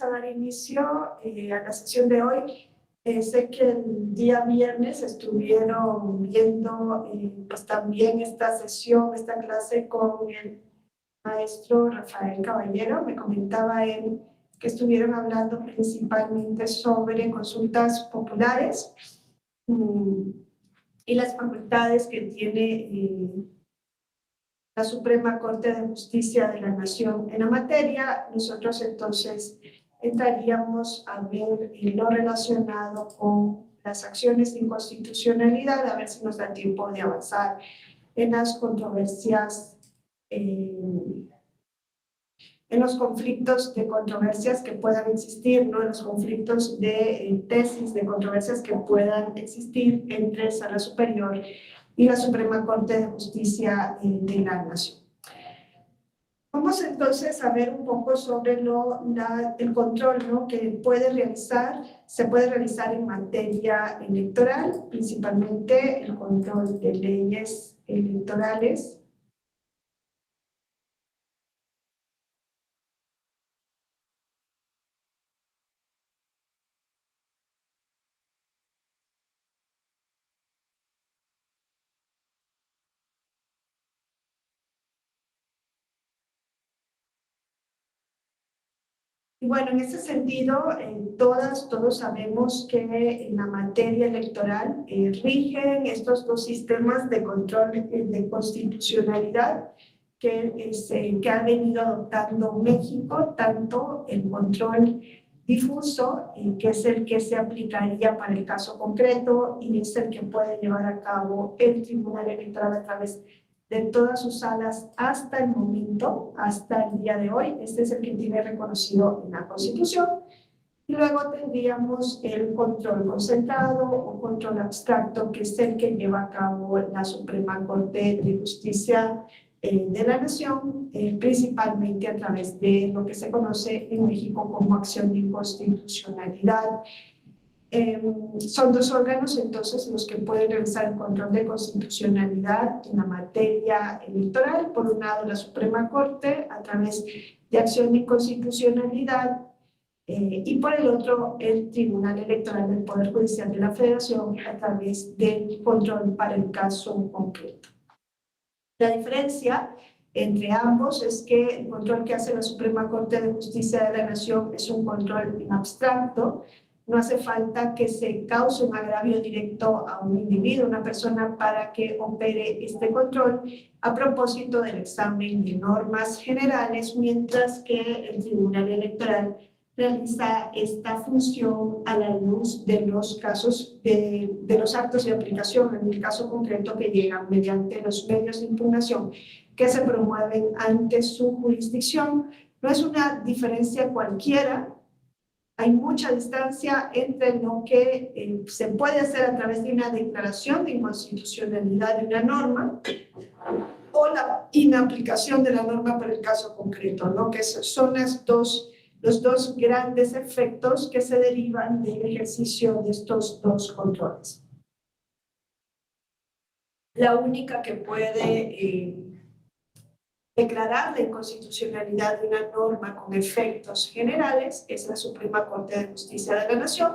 a dar inicio a la sesión de hoy. Sé que el día viernes estuvieron viendo pues también esta sesión, esta clase con el maestro Rafael Caballero. Me comentaba él que estuvieron hablando principalmente sobre consultas populares y las facultades que tiene la Suprema Corte de Justicia de la Nación en la materia. Nosotros entonces entraríamos a ver lo relacionado con las acciones de inconstitucionalidad, a ver si nos da tiempo de avanzar en las controversias, en los conflictos de controversias que puedan existir, ¿no? En los conflictos de tesis, de controversias que puedan existir entre Sala Superior y la Suprema Corte de Justicia de la Nación. Vamos entonces a ver un poco sobre el control, ¿no? Que se puede realizar en materia electoral, principalmente el control de leyes electorales. Y bueno, en ese sentido, todos sabemos que en la materia electoral rigen estos dos sistemas de control de constitucionalidad que ha venido adoptando México, tanto el control difuso, que es el que se aplicaría para el caso concreto y es el que puede llevar a cabo el Tribunal Electoral a través de todas sus salas hasta el momento, hasta el día de hoy. Este es el que tiene reconocido en la Constitución. Y luego tendríamos el control concentrado o control abstracto, que es el que lleva a cabo la Suprema Corte de Justicia de la Nación, principalmente a través de lo que se conoce en México como acción de inconstitucionalidad. Son dos órganos entonces los que pueden realizar el control de constitucionalidad en la materia electoral. Por un lado, la Suprema Corte a través de acción de inconstitucionalidad y por el otro, el Tribunal Electoral del Poder Judicial de la Federación a través del control para el caso concreto. La diferencia entre ambos es que el control que hace la Suprema Corte de Justicia de la Nación es un control en abstracto. No hace falta que se cause un agravio directo a un individuo, una persona, para que opere este control a propósito del examen de normas generales, mientras que el Tribunal Electoral realiza esta función a la luz de los casos, de los actos de aplicación, en el caso concreto que llegan mediante los medios de impugnación que se promueven ante su jurisdicción. No es una diferencia cualquiera. Hay mucha distancia entre lo que se puede hacer a través de una declaración de inconstitucionalidad de una norma o la inaplicación de la norma para el caso concreto, ¿no? Que son los dos grandes efectos que se derivan del ejercicio de estos dos controles. La única que puede declarar la inconstitucionalidad de una norma con efectos generales es la Suprema Corte de Justicia de la Nación.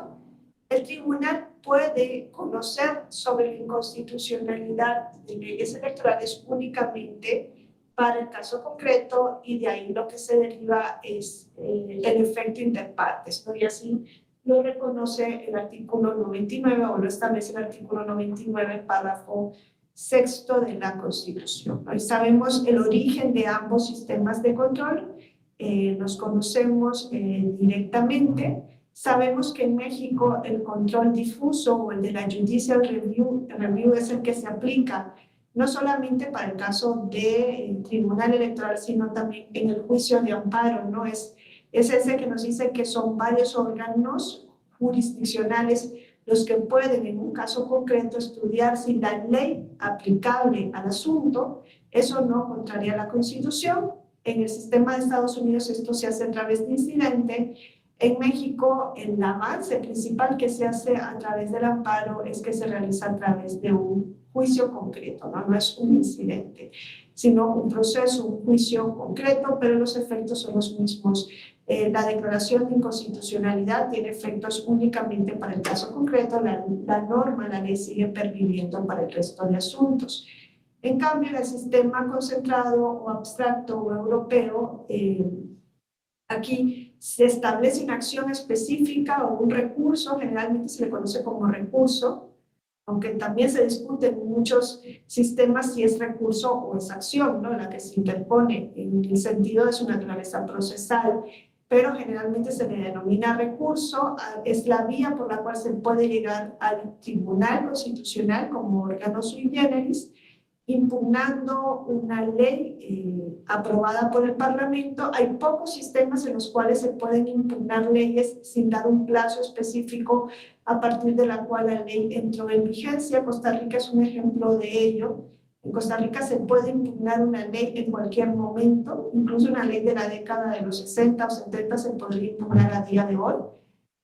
El tribunal puede conocer sobre la inconstitucionalidad de leyes electorales únicamente para el caso concreto, y de ahí lo que se deriva es el efecto interpartes, ¿no? Y así lo reconoce el artículo 99 o lo establece el artículo 99, párrafo sexto de la Constitución. Hoy sabemos el origen de ambos sistemas de control, los conocemos directamente. Sabemos que en México el control difuso o el de la Judicial Review es el que se aplica no solamente para el caso del Tribunal Electoral, sino también en el juicio de amparo, ¿no? Es ese que nos dice que son varios órganos jurisdiccionales los que pueden en un caso concreto estudiar si la ley aplicable al asunto es o no contraria a la Constitución. En el sistema de Estados Unidos esto se hace a través de incidente. En México el avance principal que se hace a través del amparo es que se realiza a través de un juicio concreto, ¿no? No es un incidente, sino un proceso, un juicio concreto, pero los efectos son los mismos La declaración de inconstitucionalidad tiene efectos únicamente para el caso concreto, la norma, la ley sigue perviviendo para el resto de asuntos. En cambio, en el sistema concentrado o abstracto o europeo, aquí se establece una acción específica o un recurso, generalmente se le conoce como recurso, aunque también se discute en muchos sistemas si es recurso o es acción, ¿no? La que se interpone en el sentido de su naturaleza procesal, pero generalmente se le denomina recurso, es la vía por la cual se puede llegar al Tribunal Constitucional como órgano sui generis, impugnando una ley aprobada por el Parlamento. Hay pocos sistemas en los cuales se pueden impugnar leyes sin dar un plazo específico a partir de la cual la ley entró en vigencia. Costa Rica es un ejemplo de ello. En Costa Rica se puede impugnar una ley en cualquier momento, incluso una ley de la década de los 60 o 70 se podría impugnar a día de hoy.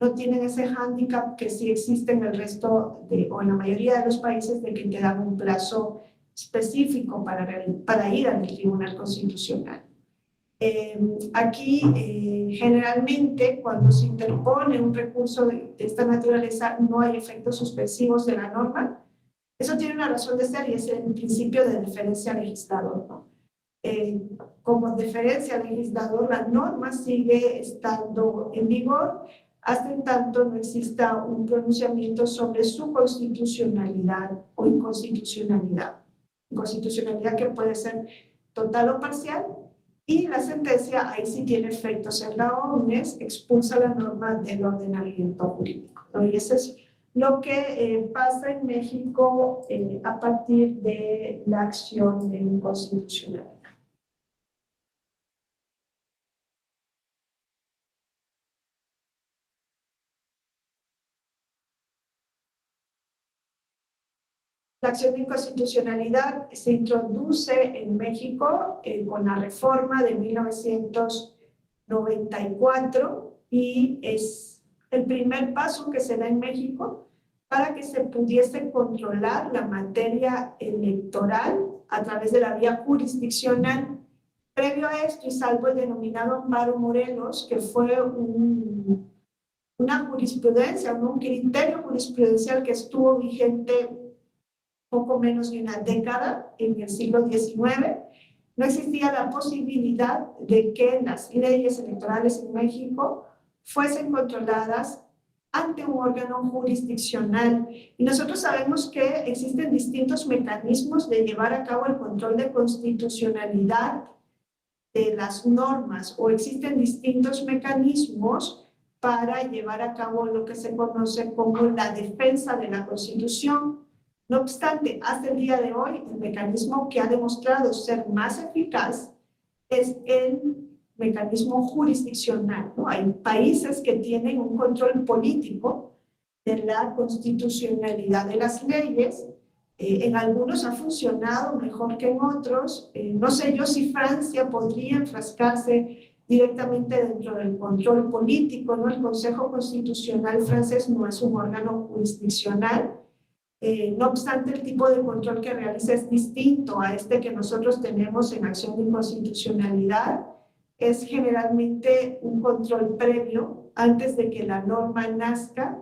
No tienen ese hándicap que sí existe en el resto o en la mayoría de los países, de que te dan un plazo específico para ir al Tribunal Constitucional. Aquí, generalmente, cuando se interpone un recurso de esta naturaleza, no hay efectos suspensivos de la norma. Eso tiene una razón de ser y es el principio de deferencia al legislador, ¿no? Como deferencia al legislador, la norma sigue estando en vigor hasta en tanto no exista un pronunciamiento sobre su constitucionalidad o inconstitucionalidad. Inconstitucionalidad que puede ser total o parcial, y la sentencia ahí sí tiene efectos en la OMS, expulsa la norma del ordenamiento jurídico, ¿no? Y eso es lo que pasa en México a partir de la acción de inconstitucionalidad. La acción de inconstitucionalidad se introduce en México con la reforma de 1994 y es el primer paso que se da en México para que se pudiese controlar la materia electoral a través de la vía jurisdiccional. Previo a esto, y salvo el denominado Amparo Morelos, que fue una jurisprudencia, un criterio jurisprudencial que estuvo vigente poco menos de una década, en el siglo XIX, no existía la posibilidad de que las leyes electorales en México fuesen controladas ante un órgano jurisdiccional. Y nosotros sabemos que existen distintos mecanismos de llevar a cabo el control de constitucionalidad de las normas, o existen distintos mecanismos para llevar a cabo lo que se conoce como la defensa de la Constitución. No obstante, hasta el día de hoy, el mecanismo que ha demostrado ser más eficaz es el mecanismo jurisdiccional, ¿no? Hay países que tienen un control político de la constitucionalidad de las leyes. En algunos ha funcionado mejor que en otros. No sé yo si Francia podría enfrascarse directamente dentro del control político, ¿no? El Consejo Constitucional francés no es un órgano jurisdiccional. No obstante, el tipo de control que realiza es distinto a este que nosotros tenemos en acción de inconstitucionalidad. Es generalmente un control previo antes de que la norma nazca,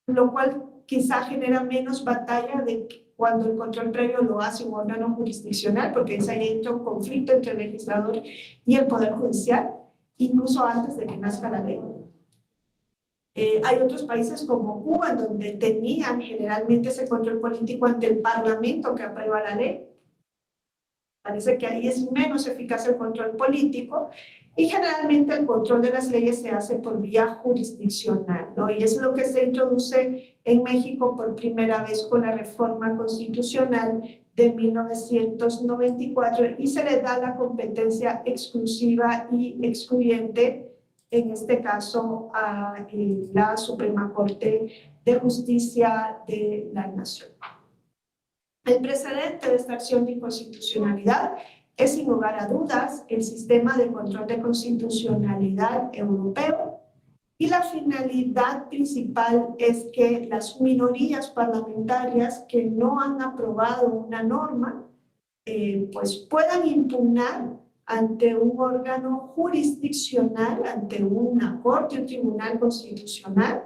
lo cual quizá genera menos batalla de cuando el control previo lo hace un órgano jurisdiccional, porque es ahí entra un conflicto entre el legislador y el Poder Judicial, incluso antes de que nazca la ley. Hay otros países como Cuba, en donde tenían generalmente ese control político ante el Parlamento que aprueba la ley. Parece que ahí es menos eficaz el control político y generalmente el control de las leyes se hace por vía jurisdiccional, ¿no? Y es lo que se introduce en México por primera vez con la reforma constitucional de 1994 y se le da la competencia exclusiva y excluyente, en este caso a la Suprema Corte de Justicia de la Nación. El precedente de esta acción de inconstitucionalidad es, sin lugar a dudas, el sistema de control de constitucionalidad europeo, y la finalidad principal es que las minorías parlamentarias que no han aprobado una norma pues puedan impugnar ante un órgano jurisdiccional, ante una corte o tribunal constitucional,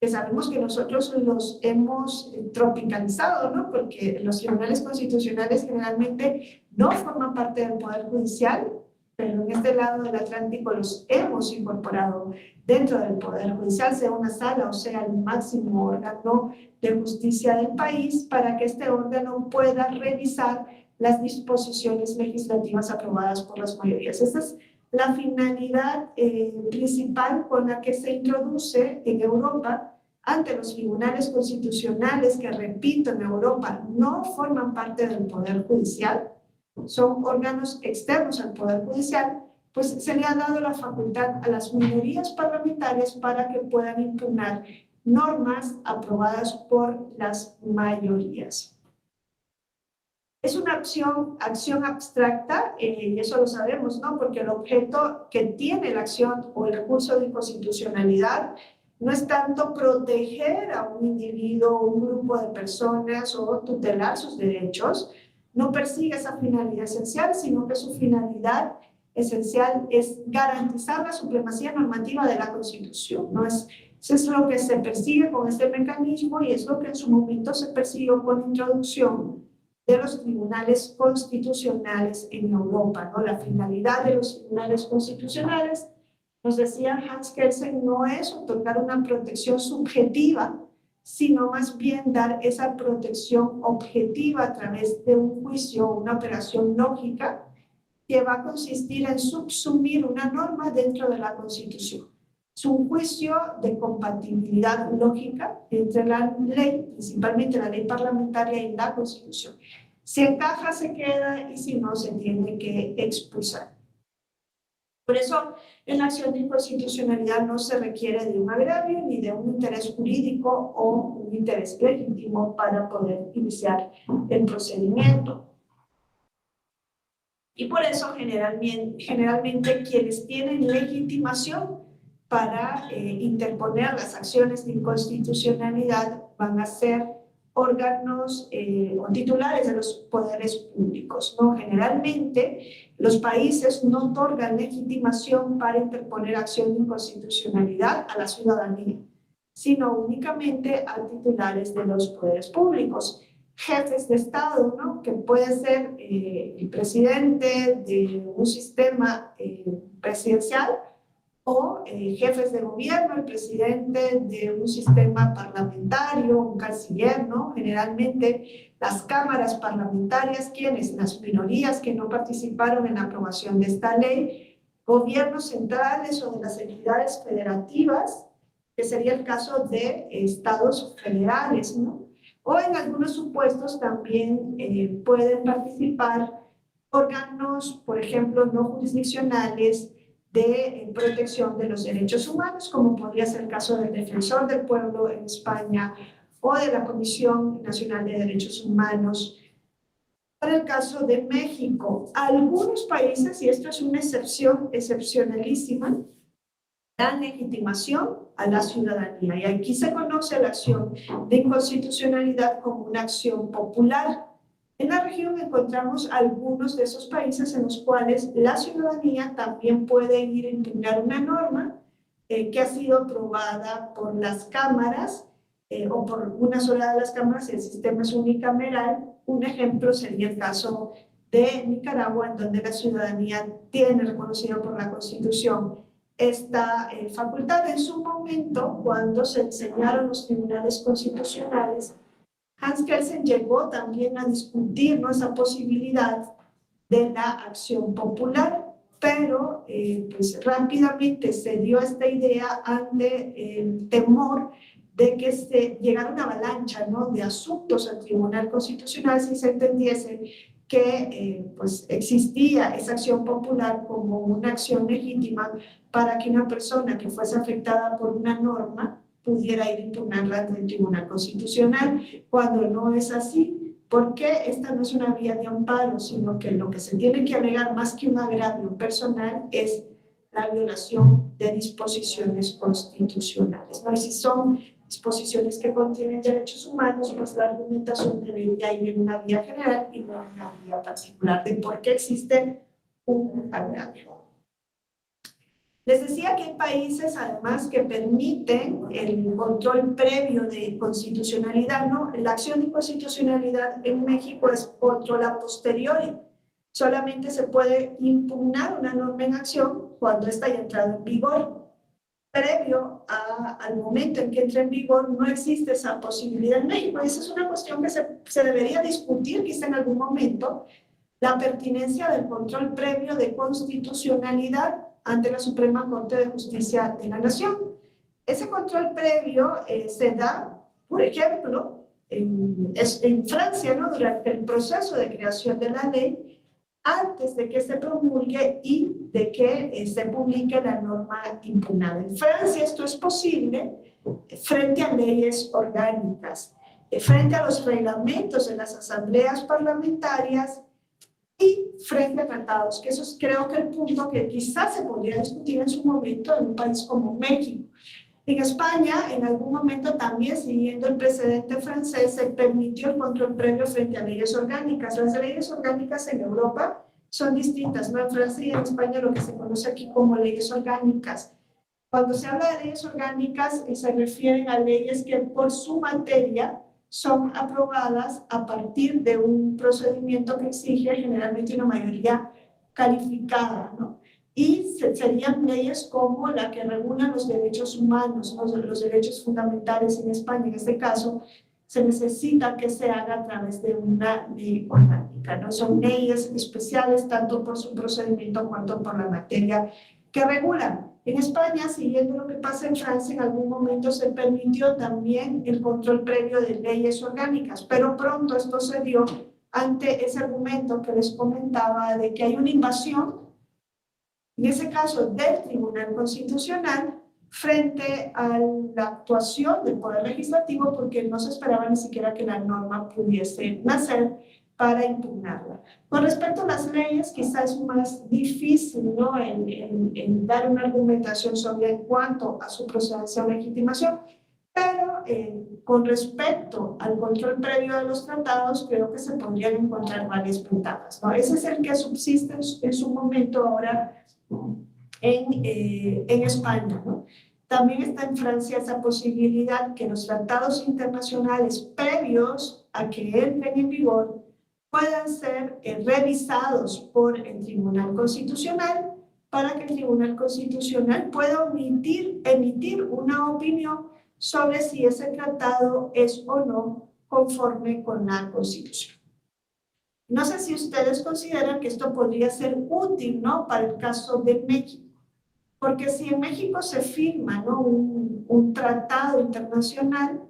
que sabemos que nosotros los hemos tropicalizado, ¿no? Porque los tribunales constitucionales generalmente no forman parte del Poder Judicial, pero en este lado del Atlántico los hemos incorporado dentro del Poder Judicial, sea una sala o sea el máximo órgano de justicia del país, para que este órgano pueda revisar las disposiciones legislativas aprobadas por las mayorías. Esta es la finalidad principal con la que se introduce en Europa ante los tribunales constitucionales, que, repito, en Europa no forman parte del Poder Judicial, son órganos externos al Poder Judicial, pues se le ha dado la facultad a las minorías parlamentarias para que puedan impugnar normas aprobadas por las mayorías. Es una acción abstracta, y eso lo sabemos, ¿no? Porque el objeto que tiene la acción o el recurso de inconstitucionalidad no es tanto proteger a un individuo o un grupo de personas o tutelar sus derechos, no persigue esa finalidad esencial, sino que su finalidad esencial es garantizar la supremacía normativa de la Constitución, ¿no? Eso es lo que se persigue con este mecanismo, y es lo que en su momento se persiguió con la introducción de los tribunales constitucionales en Europa, ¿no? La finalidad de los tribunales constitucionales, nos decía Hans Kelsen, no es otorgar una protección subjetiva, sino más bien dar esa protección objetiva a través de un juicio, una operación lógica, que va a consistir en subsumir una norma dentro de la Constitución. Es un juicio de compatibilidad lógica entre la ley, principalmente la ley parlamentaria, y la Constitución. Si encaja, se queda, y si no, se tiene que expulsar. Por eso, en la acción de inconstitucionalidad no se requiere de un agravio ni de un interés jurídico o un interés legítimo para poder iniciar el procedimiento. Y por eso, generalmente quienes tienen legitimación para interponer las acciones de inconstitucionalidad van a ser órganos o titulares de los poderes públicos, ¿no? Generalmente los países no otorgan legitimación para interponer acción de inconstitucionalidad a la ciudadanía, sino únicamente a titulares de los poderes públicos, jefes de Estado, ¿no? Que puede ser el presidente de un sistema presidencial, o jefes de gobierno, el presidente de un sistema parlamentario, un canciller, ¿no? Generalmente las cámaras parlamentarias, quienes, las minorías que no participaron en la aprobación de esta ley, gobiernos centrales o de las entidades federativas, que sería el caso de estados federales, ¿no? O en algunos supuestos también pueden participar órganos, por ejemplo, no jurisdiccionales, de protección de los derechos humanos, como podría ser el caso del Defensor del Pueblo en España o de la Comisión Nacional de Derechos Humanos. Para el caso de México, algunos países, y esto es una excepción excepcionalísima, dan legitimación a la ciudadanía, y aquí se conoce la acción de inconstitucionalidad como una acción popular. En la región encontramos algunos de esos países en los cuales la ciudadanía también puede ir a impugnar una norma que ha sido aprobada por las cámaras o por una sola de las cámaras. El sistema es unicameral. Un ejemplo sería el caso de Nicaragua, en donde la ciudadanía tiene reconocido por la Constitución esta facultad. En su momento, cuando se diseñaron los tribunales constitucionales, Hans Kelsen llegó también a discutir esa posibilidad de la acción popular, pero pues rápidamente se dio esta idea ante el temor de que se llegara una avalancha, ¿no?, de asuntos al Tribunal Constitucional si se entendiese que pues existía esa acción popular como una acción legítima para que una persona que fuese afectada por una norma pudiera ir a impugnarla ante el Tribunal Constitucional, cuando no es así, porque esta no es una vía de amparo, sino que lo que se tiene que alegar más que un agravio personal es la violación de disposiciones constitucionales, ¿no? Y si son disposiciones que contienen derechos humanos, pues la argumentación debería ir en una vía general y no en una vía particular de por qué existe un agravio. Les decía que hay países, además, que permiten el control previo de constitucionalidad, ¿no? La acción de inconstitucionalidad en México es control a posteriori. Solamente se puede impugnar una norma en acción cuando está ya entrado en vigor. Previo al momento en que entre en vigor, no existe esa posibilidad en México. Esa es una cuestión que se debería discutir quizá en algún momento, la pertinencia del control previo de constitucionalidad ante la Suprema Corte de Justicia de la Nación. Ese control previo se da, por ejemplo, en Francia, ¿no? Durante el proceso de creación de la ley, antes de que se promulgue y de que se publique la norma impugnada. En Francia esto es posible frente a leyes orgánicas, frente a los reglamentos de las asambleas parlamentarias y frente a tratados, que eso es creo que el punto que quizás se podría discutir en su momento en un país como México. En España, en algún momento también, siguiendo el precedente francés, se permitió el control previo frente a leyes orgánicas. Las leyes orgánicas en Europa son distintas, ¿no? En Francia y en España lo que se conoce aquí como leyes orgánicas. Cuando se habla de leyes orgánicas, se refieren a leyes que por su materia son aprobadas a partir de un procedimiento que exige generalmente una mayoría calificada, ¿no? Y serían leyes como la que regula los derechos humanos, los derechos fundamentales en España. En este caso, se necesita que se haga a través de una ley orgánica, ¿no? Son leyes especiales tanto por su procedimiento cuanto por la materia que regulan. En España, siguiendo lo que pasa en Francia, en algún momento se permitió también el control previo de leyes orgánicas, pero pronto esto se dio ante ese argumento que les comentaba de que hay una invasión, en ese caso del Tribunal Constitucional, frente a la actuación del Poder Legislativo, porque no se esperaba ni siquiera que la norma pudiese nacer para impugnarla. Con respecto a las leyes, quizás es más difícil, ¿no? en dar una argumentación sobre cuánto a su procedencia o legitimación, pero con respecto al control previo de los tratados, creo que se podrían encontrar varias ventajas, ¿no? Ese es el que subsiste en su momento ahora en España, ¿no? También está en Francia esa posibilidad que los tratados internacionales previos a que entren en vigor puedan ser revisados por el Tribunal Constitucional para que el Tribunal Constitucional pueda emitir una opinión sobre si ese tratado es o no conforme con la Constitución. No sé si ustedes consideran que esto podría ser útil, ¿no? Para el caso de México. Porque si en México se firma, ¿no? un tratado internacional,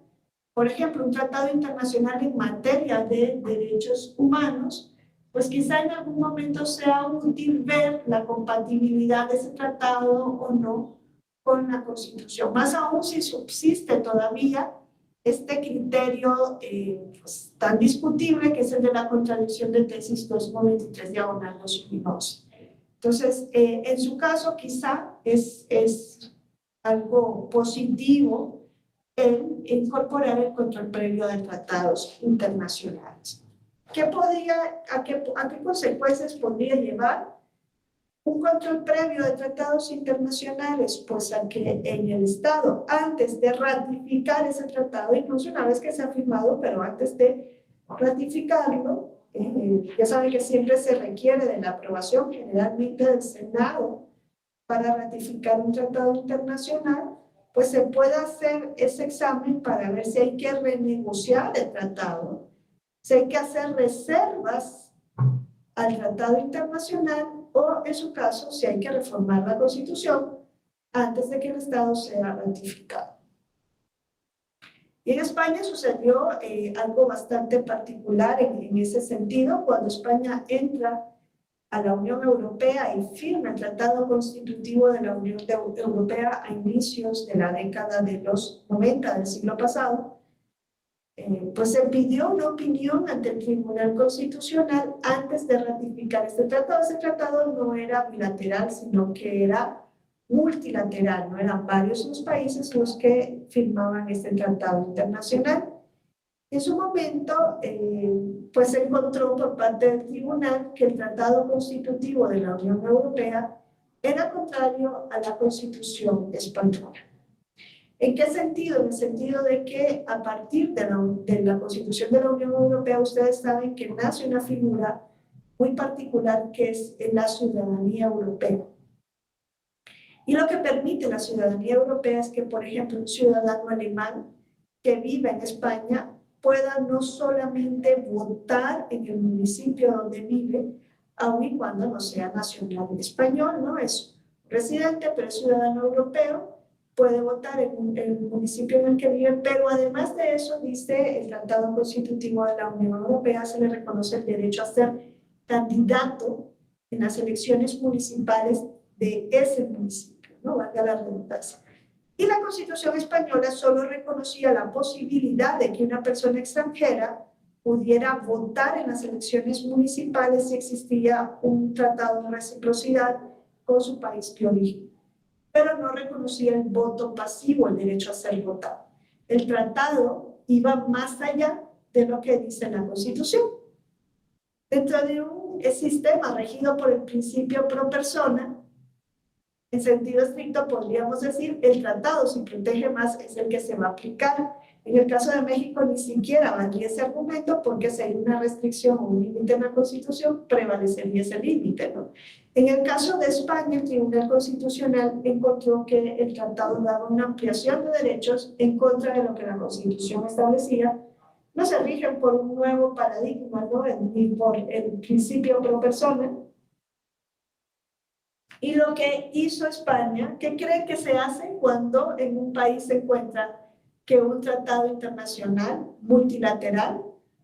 por ejemplo, un tratado internacional en materia de derechos humanos, pues quizá en algún momento sea útil ver la compatibilidad de ese tratado o no con la Constitución. Más aún si subsiste todavía este criterio pues, tan discutible que es el de la contradicción de tesis 293/2011. Entonces, en su caso quizá es algo positivo el incorporar el control previo de tratados internacionales. ¿A qué consecuencias podría llevar un control previo de tratados internacionales? Pues a que en el Estado, antes de ratificar ese tratado, incluso una vez que se ha firmado, pero antes de ratificarlo, ya saben que siempre se requiere de la aprobación generalmente del Senado para ratificar un tratado internacional, pues se puede hacer ese examen para ver si hay que renegociar el tratado, si hay que hacer reservas al tratado internacional o, en su caso, si hay que reformar la Constitución antes de que el Estado sea ratificado. Y en España sucedió algo bastante particular en ese sentido, cuando España entra a la Unión Europea y firma el Tratado Constitutivo de la Unión Europea a inicios de la década de los 90 del siglo pasado, pues se pidió una opinión ante el Tribunal Constitucional antes de ratificar este tratado. Ese tratado no era bilateral, sino que era multilateral, no eran varios los países los que firmaban este tratado internacional. En su momento, pues se encontró por parte del tribunal que el Tratado Constitutivo de la Unión Europea era contrario a la Constitución española. ¿En qué sentido? En el sentido de que a partir de la Constitución de la Unión Europea, ustedes saben que nace una figura muy particular que es la ciudadanía europea. Y lo que permite la ciudadanía europea es que, por ejemplo, un ciudadano alemán que vive en España pueda no solamente votar en el municipio donde vive, aun y cuando no sea nacional español, no es residente, pero es ciudadano europeo, puede votar en el municipio en el que vive, pero además de eso, dice el Tratado Constitutivo de la Unión Europea, se le reconoce el derecho a ser candidato en las elecciones municipales de ese municipio, no valga la redundancia. Y la Constitución española solo reconocía la posibilidad de que una persona extranjera pudiera votar en las elecciones municipales si existía un tratado de reciprocidad con su país de origen, pero no reconocía el voto pasivo, el derecho a ser votado. El tratado iba más allá de lo que dice la Constitución. Dentro de un sistema regido por el principio pro persona, en sentido estricto podríamos decir, el tratado, si protege más, es el que se va a aplicar. En el caso de México ni siquiera valía ese argumento porque si hay una restricción o un límite en la Constitución, prevalecería ese límite, ¿no? En el caso de España, el Tribunal Constitucional encontró que el tratado daba una ampliación de derechos en contra de lo que la Constitución establecía. No se rigen por un nuevo paradigma, ¿no? Ni por el principio pro persona. Y lo que hizo España, ¿qué creen que se hace cuando en un país se encuentra que un tratado internacional multilateral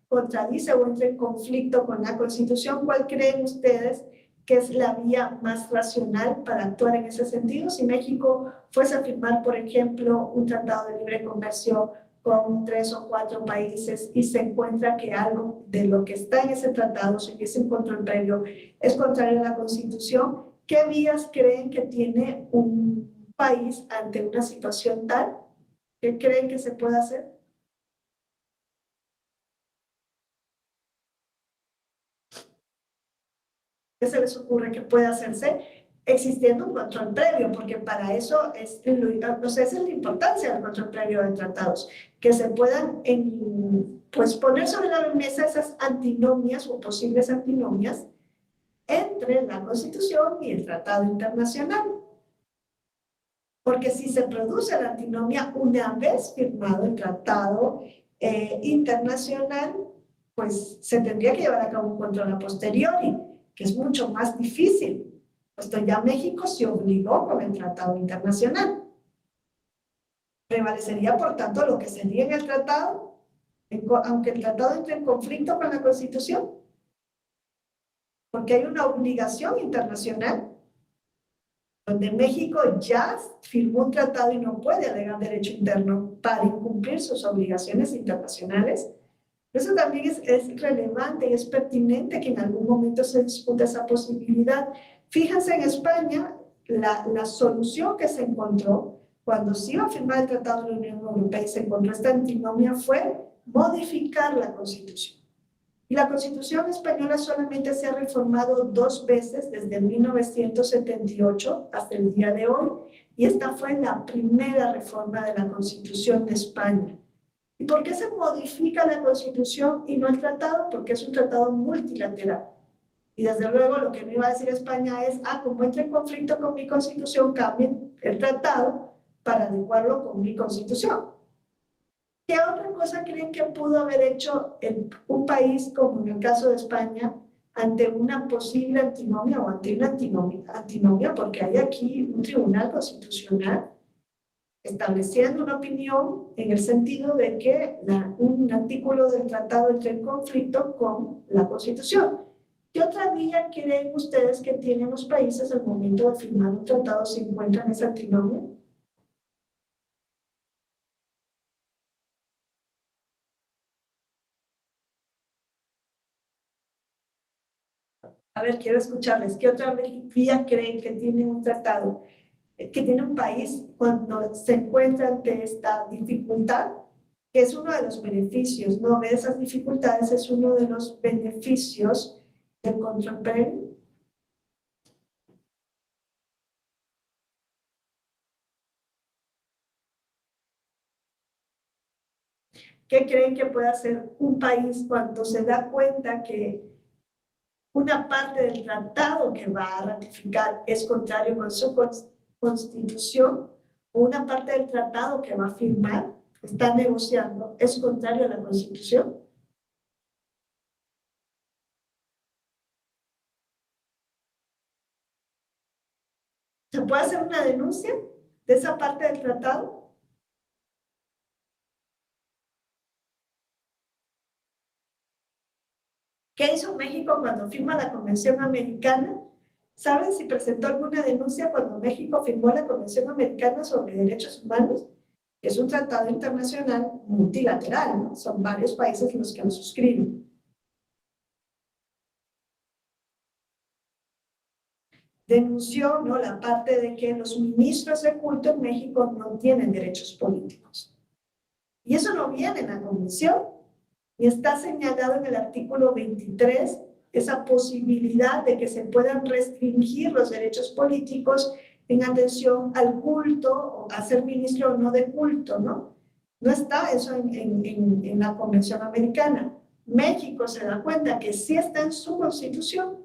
contradice o entra en conflicto con la Constitución? ¿Cuál creen ustedes que es la vía más racional para actuar en ese sentido? Si México fuese a firmar, por ejemplo, un tratado de libre comercio con 3 o 4 países y se encuentra que algo de lo que está en ese tratado, si hubiese un control previo, es contrario a la Constitución, ¿qué vías creen que tiene un país ante una situación tal? ¿Qué creen que se puede hacer? ¿Qué se les ocurre que puede hacerse? Existiendo un control previo, porque para eso es la importancia del control previo de tratados, que se puedan pues poner sobre la mesa esas antinomias o posibles antinomias entre la Constitución y el tratado internacional. Porque si se produce la antinomia una vez firmado el tratado internacional, pues se tendría que llevar a cabo un control a posteriori, que es mucho más difícil, puesto ya México se obligó con el tratado internacional. Prevalecería, por tanto, lo que sería en el tratado, aunque el tratado entre en conflicto con la Constitución, porque hay una obligación internacional donde México ya firmó un tratado y no puede alegar derecho interno para incumplir sus obligaciones internacionales. Eso también es relevante y es pertinente que en algún momento se discute esa posibilidad. Fíjense en España, la solución que se encontró cuando se iba a firmar el Tratado de la Unión Europea y se encontró esta antinomia fue modificar la Constitución. Y la Constitución española solamente se ha reformado 2 veces desde 1978 hasta el día de hoy, y esta fue la primera reforma de la Constitución de España. ¿Y por qué se modifica la Constitución y no el tratado? Porque es un tratado multilateral. Y desde luego lo que me iba a decir España es, como entra en conflicto con mi Constitución, cambien el tratado para adecuarlo con mi Constitución. ¿Qué otra cosa creen que pudo haber hecho un país como en el caso de España ante una posible antinomia o ante una antinomia? Porque hay aquí un tribunal constitucional estableciendo una opinión en el sentido de que un artículo del tratado entra en conflicto con la Constitución. ¿Qué otra vía creen ustedes que tienen los países al momento de firmar un tratado si encuentran esa antinomia? A ver, quiero escucharles. ¿Qué otra vía creen que tiene un tratado, que tiene un país cuando se encuentra ante esta dificultad que es uno de los beneficios, ¿no? Ver esas dificultades es uno de los beneficios del control previo. ¿Qué creen que puede hacer un país cuando se da cuenta que una parte del tratado que va a ratificar es contrario con su constitución, o una parte del tratado que va a firmar, está negociando, es contrario a la constitución? ¿Se puede hacer una denuncia de esa parte del tratado? ¿Qué hizo México cuando firma la Convención Americana? ¿Saben si presentó alguna denuncia cuando México firmó la Convención Americana sobre Derechos Humanos? Es un tratado internacional multilateral, ¿no? Son varios países los que lo suscriben. Denunció, ¿no?, la parte de que los ministros de culto en México no tienen derechos políticos. Y eso no viene en la Convención, y está señalado en el artículo 23 esa posibilidad de que se puedan restringir los derechos políticos en atención al culto, o a ser ministro o no de culto, ¿no? No está eso en la Convención Americana. México se da cuenta que sí está en su Constitución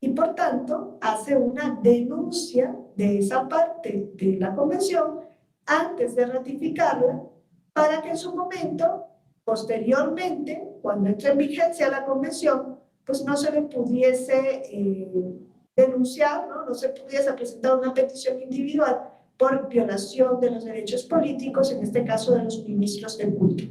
y por tanto hace una denuncia de esa parte de la Convención antes de ratificarla, para que en su momento, posteriormente, cuando entre en vigencia la Convención, pues no se le pudiese denunciar, ¿no? No se pudiese presentar una petición individual por violación de los derechos políticos, en este caso de los ministros de culto.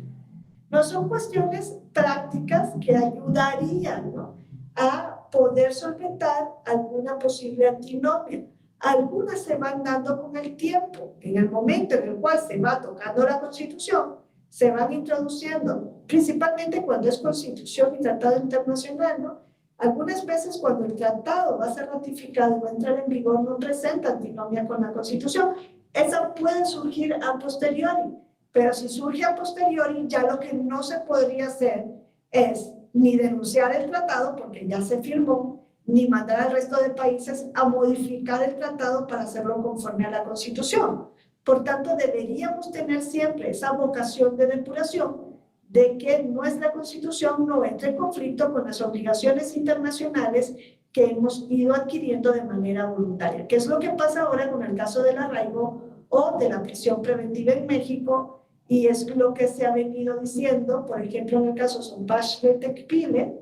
No son cuestiones prácticas que ayudarían, ¿no?, a poder solventar alguna posible antinomia. Algunas se van dando con el tiempo. En el momento en el cual se va tocando la Constitución, se van introduciendo, principalmente cuando es Constitución y tratado internacional, ¿no? Algunas veces cuando el tratado va a ser ratificado y va a entrar en vigor, no presenta antinomia con la Constitución. Esa puede surgir a posteriori, pero si surge a posteriori, ya lo que no se podría hacer es ni denunciar el tratado, porque ya se firmó, ni mandar al resto de países a modificar el tratado para hacerlo conforme a la Constitución. Por tanto, deberíamos tener siempre esa vocación de depuración de que nuestra Constitución no entre en conflicto con las obligaciones internacionales que hemos ido adquiriendo de manera voluntaria. ¿Qué es lo que pasa ahora con el caso del arraigo o de la prisión preventiva en México? Y es lo que se ha venido diciendo, por ejemplo, en el caso Zompach de Tecpile,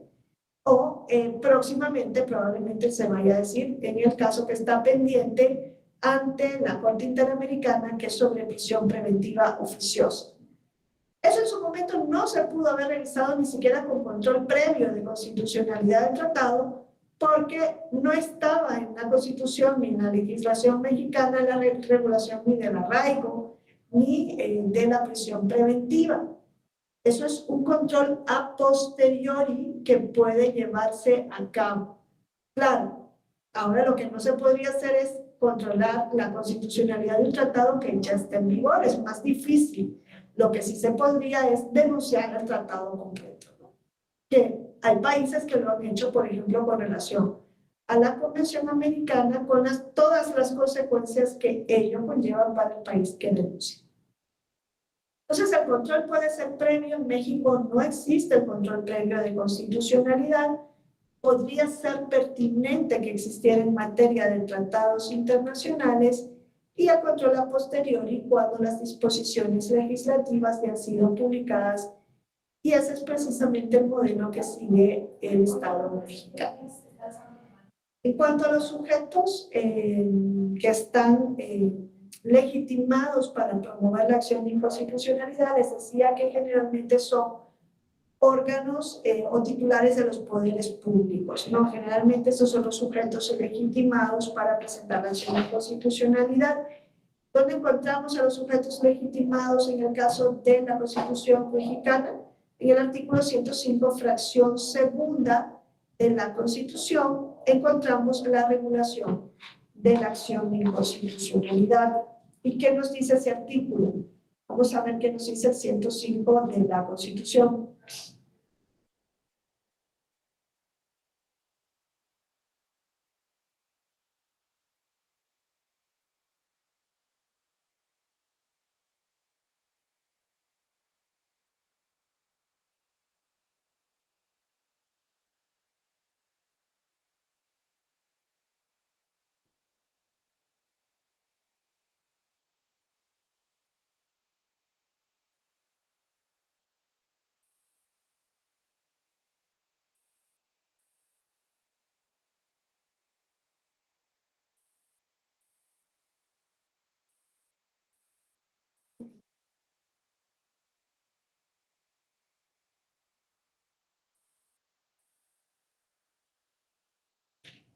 o próximamente probablemente se vaya a decir en el caso que está pendiente ante la Corte Interamericana, que es sobre prisión preventiva oficiosa. Eso en su momento no se pudo haber realizado ni siquiera con control previo de constitucionalidad del tratado, porque no estaba en la Constitución ni en la legislación mexicana la regulación ni del arraigo ni de la prisión preventiva. Eso es un control a posteriori que puede llevarse a cabo. Claro, ahora lo que no se podría hacer es controlar la constitucionalidad del tratado que ya está en vigor, es más difícil. Lo que sí se podría es denunciar el tratado completo, ¿no? Que hay países que lo han hecho, por ejemplo, con relación a la Convención Americana, con todas las consecuencias que ello conlleva para el país que denuncia. Entonces, el control puede ser previo. En México no existe el control previo de constitucionalidad. Podría ser pertinente que existiera en materia de tratados internacionales, y a control a posteriori cuando las disposiciones legislativas ya han sido publicadas, y ese es precisamente el modelo que sigue el Estado mexicano. En cuanto a los sujetos que están legitimados para promover la acción de inconstitucionalidad, les decía que generalmente son órganos o titulares de los poderes públicos, ¿no? Generalmente estos son los sujetos legitimados para presentar la acción de inconstitucionalidad. ¿Dónde encontramos a los sujetos legitimados en el caso de la Constitución mexicana? En el artículo 105, fracción segunda de la Constitución, encontramos la regulación de la acción de inconstitucionalidad. ¿Y qué nos dice ese artículo? Vamos a ver qué nos dice el 105 de la Constitución.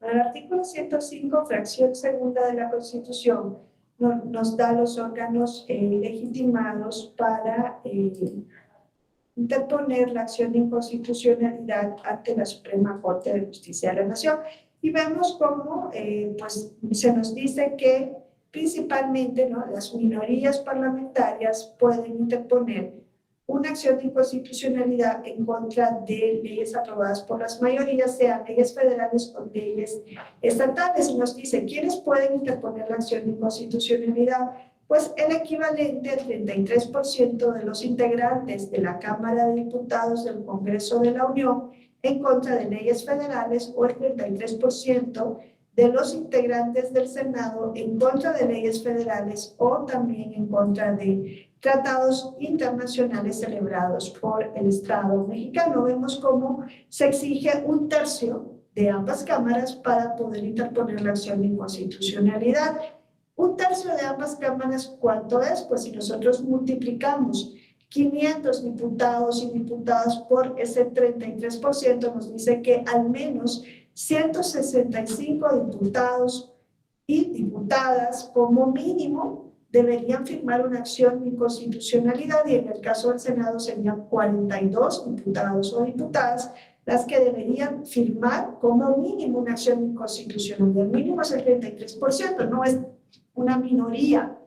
El artículo 105, fracción segunda de la Constitución, nos da los órganos legitimados para interponer la acción de inconstitucionalidad ante la Suprema Corte de Justicia de la Nación. Y vemos cómo pues, se nos dice que principalmente, ¿no?, las minorías parlamentarias pueden interponer una acción de inconstitucionalidad en contra de leyes aprobadas por las mayorías, sean leyes federales o leyes estatales. Y nos dice, ¿quiénes pueden interponer la acción de inconstitucionalidad? Pues el equivalente al 33% de los integrantes de la Cámara de Diputados del Congreso de la Unión en contra de leyes federales, o el 33% de los integrantes del Senado en contra de leyes federales, o también en contra de tratados internacionales celebrados por el Estado mexicano. Vemos cómo se exige un tercio de ambas cámaras para poder interponer la acción de inconstitucionalidad. Un tercio de ambas cámaras, ¿cuánto es? Pues si nosotros multiplicamos 500 diputados y diputadas por ese 33%, nos dice que al menos 165 diputados y diputadas como mínimo deberían firmar una acción de inconstitucionalidad, y en el caso del Senado serían 42 diputados o diputadas las que deberían firmar como mínimo una acción de inconstitucionalidad. El mínimo es el 33%, no es una minoría,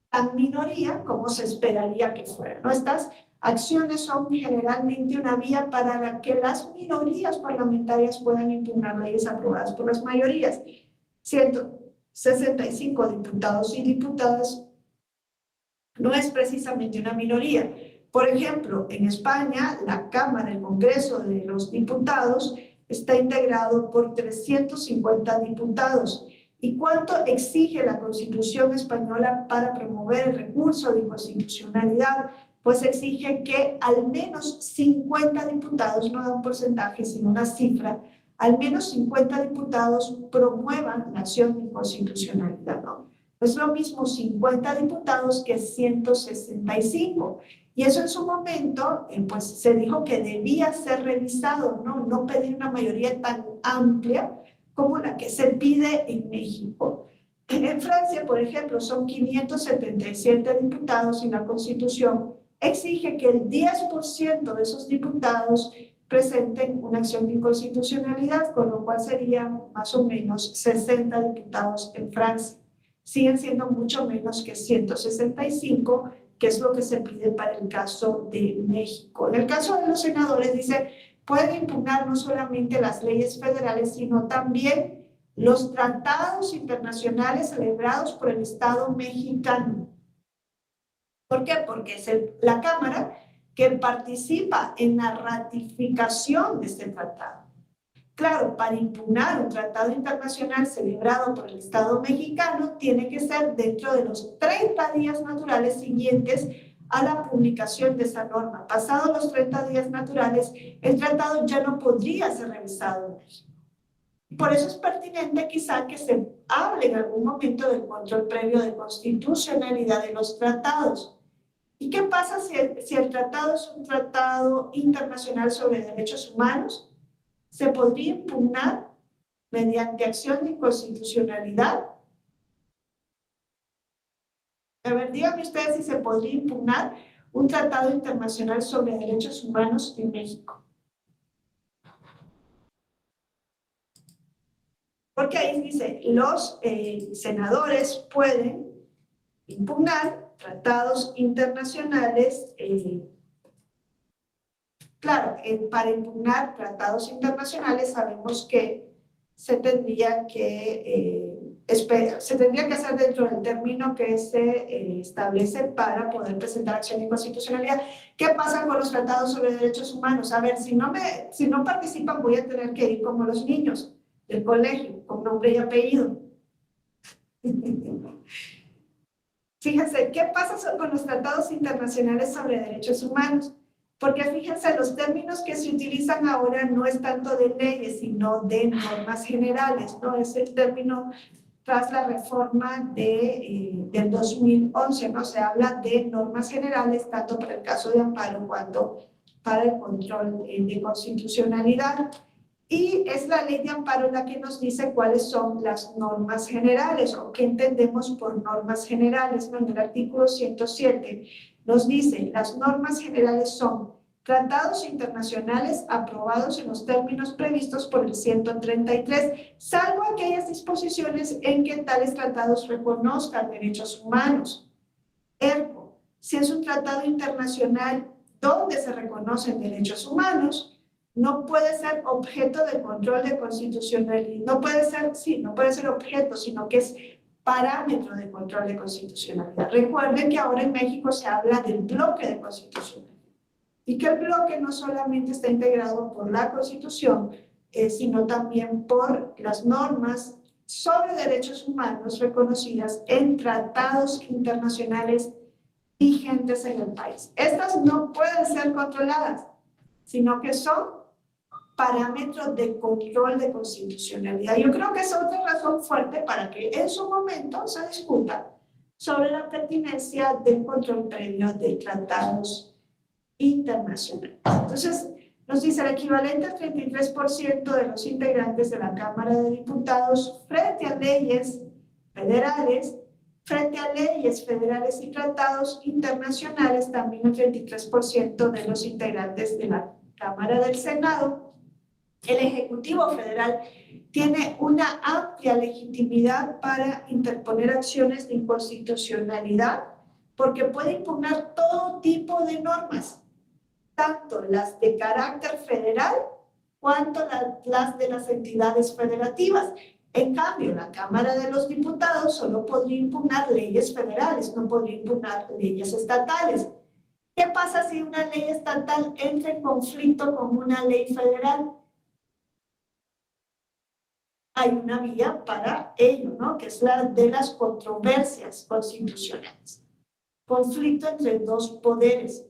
tan minoría como se esperaría que fuera, ¿no? Estas acciones son generalmente una vía para que las minorías parlamentarias puedan impugnar leyes aprobadas por las mayorías. 165 diputados y diputadas no es precisamente una minoría. Por ejemplo, en España, la Cámara, el Congreso de los Diputados, está integrado por 350 diputados. ¿Y cuánto exige la Constitución española para promover el recurso de inconstitucionalidad? Pues exige que al menos 50 diputados, no da un porcentaje, sino una cifra, al menos 50 diputados promuevan la acción de inconstitucionalidad, ¿no? No es lo mismo 50 diputados que 165. Y eso en su momento, pues se dijo que debía ser revisado, ¿no? No pedir una mayoría tan amplia como la que se pide en México. En Francia, por ejemplo, son 577 diputados y la Constitución exige que el 10% de esos diputados presenten una acción de inconstitucionalidad, con lo cual serían más o menos 60 diputados en Francia. Siguen siendo mucho menos que 165, que es lo que se pide para el caso de México. En el caso de los senadores, dice, pueden impugnar no solamente las leyes federales, sino también los tratados internacionales celebrados por el Estado mexicano. ¿Por qué? Porque es la Cámara que participa en la ratificación de este tratado. Claro, para impugnar un tratado internacional celebrado por el Estado mexicano, tiene que ser dentro de los 30 días naturales siguientes a la publicación de esa norma. Pasados los 30 días naturales, el tratado ya no podría ser revisado en México. Por eso es pertinente quizá que se hable en algún momento del control previo de constitucionalidad de los tratados. ¿Y qué pasa si el tratado es un tratado internacional sobre derechos humanos? Se podría impugnar mediante acción de inconstitucionalidad. A ver, díganme ustedes si se podría impugnar un tratado internacional sobre derechos humanos en México. Porque ahí dice, los senadores pueden impugnar tratados internacionales, claro, para impugnar tratados internacionales sabemos que se tendría que hacer dentro del término que se establece para poder presentar acción de inconstitucionalidad. ¿Qué pasa con los tratados sobre derechos humanos? A ver, si no participan, voy a tener que ir como los niños del colegio, con nombre y apellido. Fíjense, ¿qué pasa con los tratados internacionales sobre derechos humanos? Porque fíjense, los términos que se utilizan ahora no es tanto de leyes, sino de normas generales, ¿no? Es el término tras la reforma del 2011, ¿no? Se habla de normas generales, tanto para el caso de amparo cuanto para el control de constitucionalidad. Y es la ley de amparo la que nos dice cuáles son las normas generales o qué entendemos por normas generales, ¿no? En el artículo 107 nos dice, las normas generales son tratados internacionales aprobados en los términos previstos por el 133, salvo aquellas disposiciones en que tales tratados reconozcan derechos humanos. Ergo, si es un tratado internacional donde se reconocen derechos humanos, no puede ser objeto de control de constitucionalidad, no puede ser objeto, sino que es parámetro de control de constitucionalidad. Recuerden que ahora en México se habla del bloque de constitucionalidad y que el bloque no solamente está integrado por la Constitución, sino también por las normas sobre derechos humanos reconocidas en tratados internacionales vigentes en el país. Estas no pueden ser controladas, sino que son parámetros de control de constitucionalidad. Yo creo que es otra razón fuerte para que en su momento se discuta sobre la pertinencia del control previo de tratados internacionales. Entonces, nos dice el equivalente al 33% de los integrantes de la Cámara de Diputados frente a leyes federales, y tratados internacionales, también el 33% de los integrantes de la Cámara del Senado. El Ejecutivo Federal tiene una amplia legitimidad para interponer acciones de inconstitucionalidad porque puede impugnar todo tipo de normas, tanto las de carácter federal cuanto las de las entidades federativas. En cambio, la Cámara de los Diputados solo podría impugnar leyes federales, no podría impugnar leyes estatales. ¿Qué pasa si una ley estatal entra en conflicto con una ley federal? Hay una vía para ello, ¿no? Que es la de las controversias constitucionales. Conflicto entre dos poderes,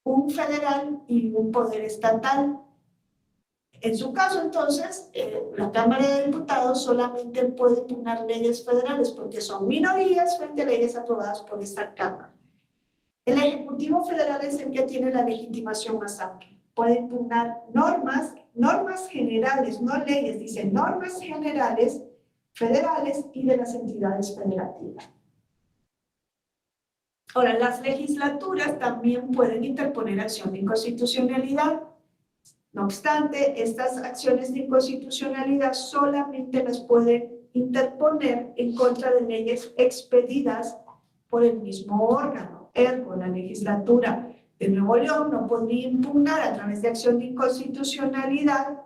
un federal y un poder estatal. En su caso, entonces, la Cámara de Diputados solamente puede impugnar leyes federales porque son minorías frente a leyes aprobadas por esta Cámara. El Ejecutivo Federal es el que tiene la legitimación más amplia. Puede impugnar normas generales, no leyes, dice normas generales, federales y de las entidades federativas. Ahora, las legislaturas también pueden interponer acción de inconstitucionalidad. No obstante, estas acciones de inconstitucionalidad solamente las pueden interponer en contra de leyes expedidas por el mismo órgano. Ergo, la legislatura de Nuevo León no podría impugnar a través de acción de inconstitucionalidad,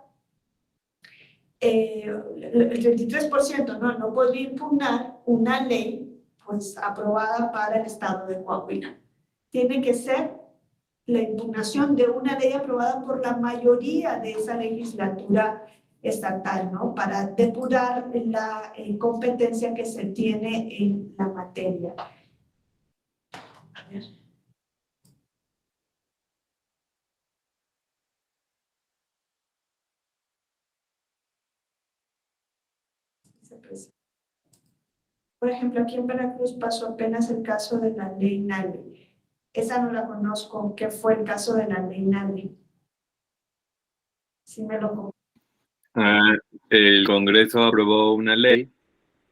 el 33% no podría impugnar una ley pues, aprobada para el estado de Coahuila. Tiene que ser la impugnación de una ley aprobada por la mayoría de esa legislatura estatal, ¿no? Para depurar la competencia que se tiene en la materia. A ver. Por ejemplo, aquí en Veracruz pasó apenas el caso de la ley NALE. Esa no la conozco. ¿Qué fue el caso de la ley NALE? Sí me lo El Congreso aprobó una ley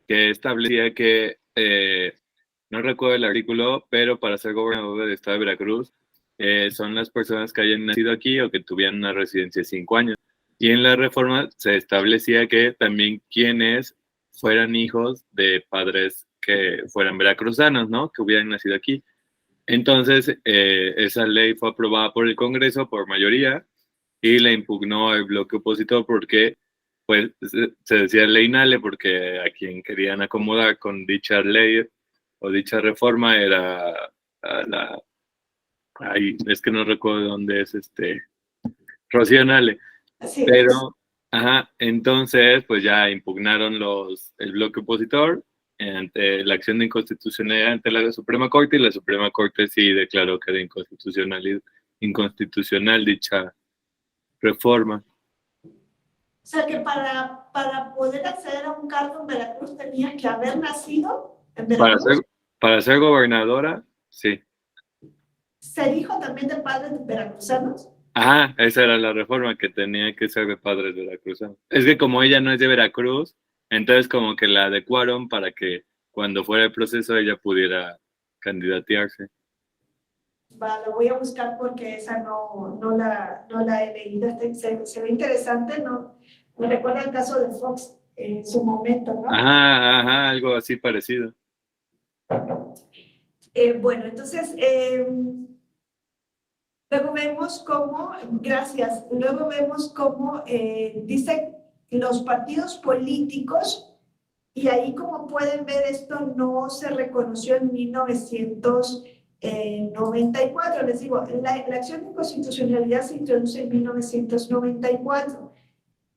que establecía que, no recuerdo el artículo, pero para ser gobernador del estado de Veracruz, son las personas que hayan nacido aquí o que tuvieran una residencia de 5 años. Y en la reforma se establecía que también quienes fueran hijos de padres que fueran veracruzanos, ¿no? Que hubieran nacido aquí. Entonces, esa ley fue aprobada por el Congreso por mayoría y la impugnó el bloque opositor porque pues, se decía ley Nale porque a quien querían acomodar con dicha ley o dicha reforma era a la... Ay, es que no recuerdo dónde es Rocío Nale. Así es. Pero, ajá, entonces, pues ya impugnaron el bloque opositor ante la acción de inconstitucionalidad ante la Suprema Corte y la Suprema Corte sí declaró que era inconstitucional dicha reforma. O sea que para poder acceder a un cargo en Veracruz tenías que haber nacido en Para Veracruz. ser, para ser gobernadora, sí. Ser hijo también de padres veracruzanos. Ajá, esa era la reforma, que tenía que ser de padres veracruzanos. Es que como ella no es de Veracruz, entonces como que la adecuaron para que cuando fuera el proceso ella pudiera candidatearse. Va, lo voy a buscar porque esa no la he leído. Se ve interesante, ¿no? Me recuerda el caso de Fox en su momento, ¿no? Ajá, algo así parecido. Bueno, entonces, luego vemos cómo, gracias, luego vemos cómo dice los partidos políticos, y ahí como pueden ver, esto no se reconoció en 1994. Les digo, la acción de inconstitucionalidad se introduce en 1994.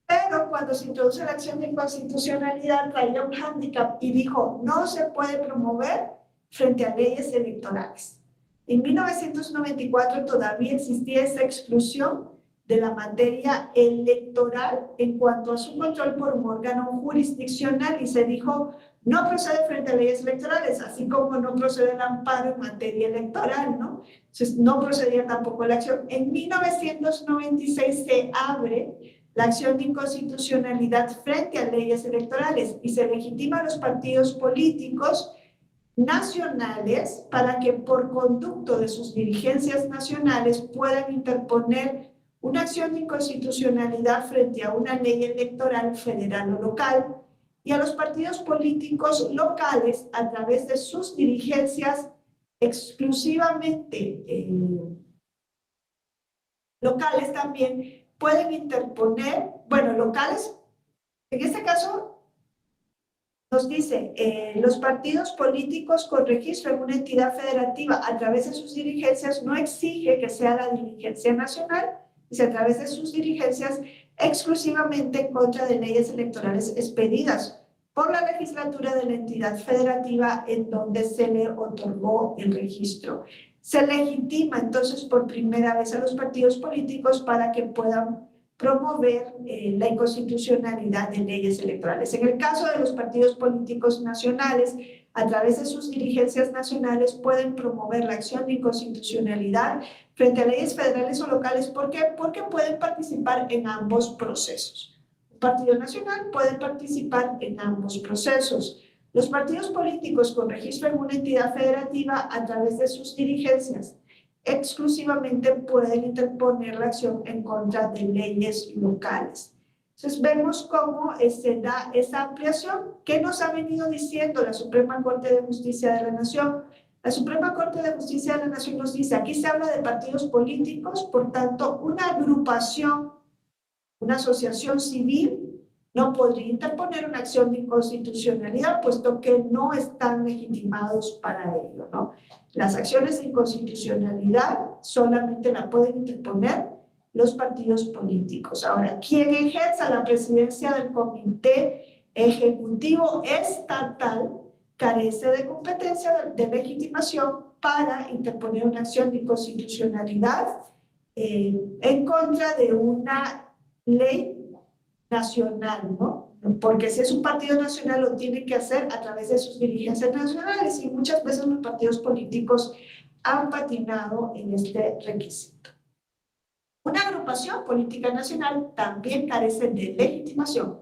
Pero cuando se introduce la acción de inconstitucionalidad traía un hándicap y dijo, no se puede promover frente a leyes electorales. En 1994 todavía existía esa exclusión de la materia electoral en cuanto a su control por un órgano jurisdiccional y se dijo, no procede frente a leyes electorales, así como no procede el amparo en materia electoral, ¿no? Entonces no procedía tampoco la acción. En 1996 se abre la acción de inconstitucionalidad frente a leyes electorales y se legitima a los partidos políticos nacionales para que por conducto de sus dirigencias nacionales puedan interponer una acción de inconstitucionalidad frente a una ley electoral federal o local y a los partidos políticos locales a través de sus dirigencias exclusivamente locales también pueden interponer, bueno, locales, en este caso nos dice, los partidos políticos con registro en una entidad federativa a través de sus dirigencias no exige que sea la dirigencia nacional, dice a través de sus dirigencias exclusivamente en contra de leyes electorales expedidas por la legislatura de la entidad federativa en donde se le otorgó el registro. Se legitima entonces por primera vez a los partidos políticos para que puedan promover la inconstitucionalidad de leyes electorales. En el caso de los partidos políticos nacionales, a través de sus dirigencias nacionales pueden promover la acción de inconstitucionalidad frente a leyes federales o locales. ¿Por qué? Porque pueden participar en ambos procesos. Un partido nacional puede participar en ambos procesos. Los partidos políticos con registro en una entidad federativa a través de sus dirigencias exclusivamente pueden interponer la acción en contra de leyes locales. Entonces vemos cómo se da esa ampliación que nos ha venido diciendo la Suprema Corte de Justicia de la Nación. La Suprema Corte de Justicia de la Nación nos dice, aquí se habla de partidos políticos, por tanto, una agrupación, una asociación civil no podría interponer una acción de inconstitucionalidad, puesto que no están legitimados para ello, ¿no? Las acciones de inconstitucionalidad solamente la pueden interponer los partidos políticos. Ahora, quien ejerza la presidencia del Comité Ejecutivo Estatal carece de competencia de legitimación para interponer una acción de inconstitucionalidad en contra de una ley nacional, ¿no? Porque si es un partido nacional lo tiene que hacer a través de sus dirigencias nacionales y muchas veces los partidos políticos han patinado en este requisito. Una agrupación política nacional también carece de legitimación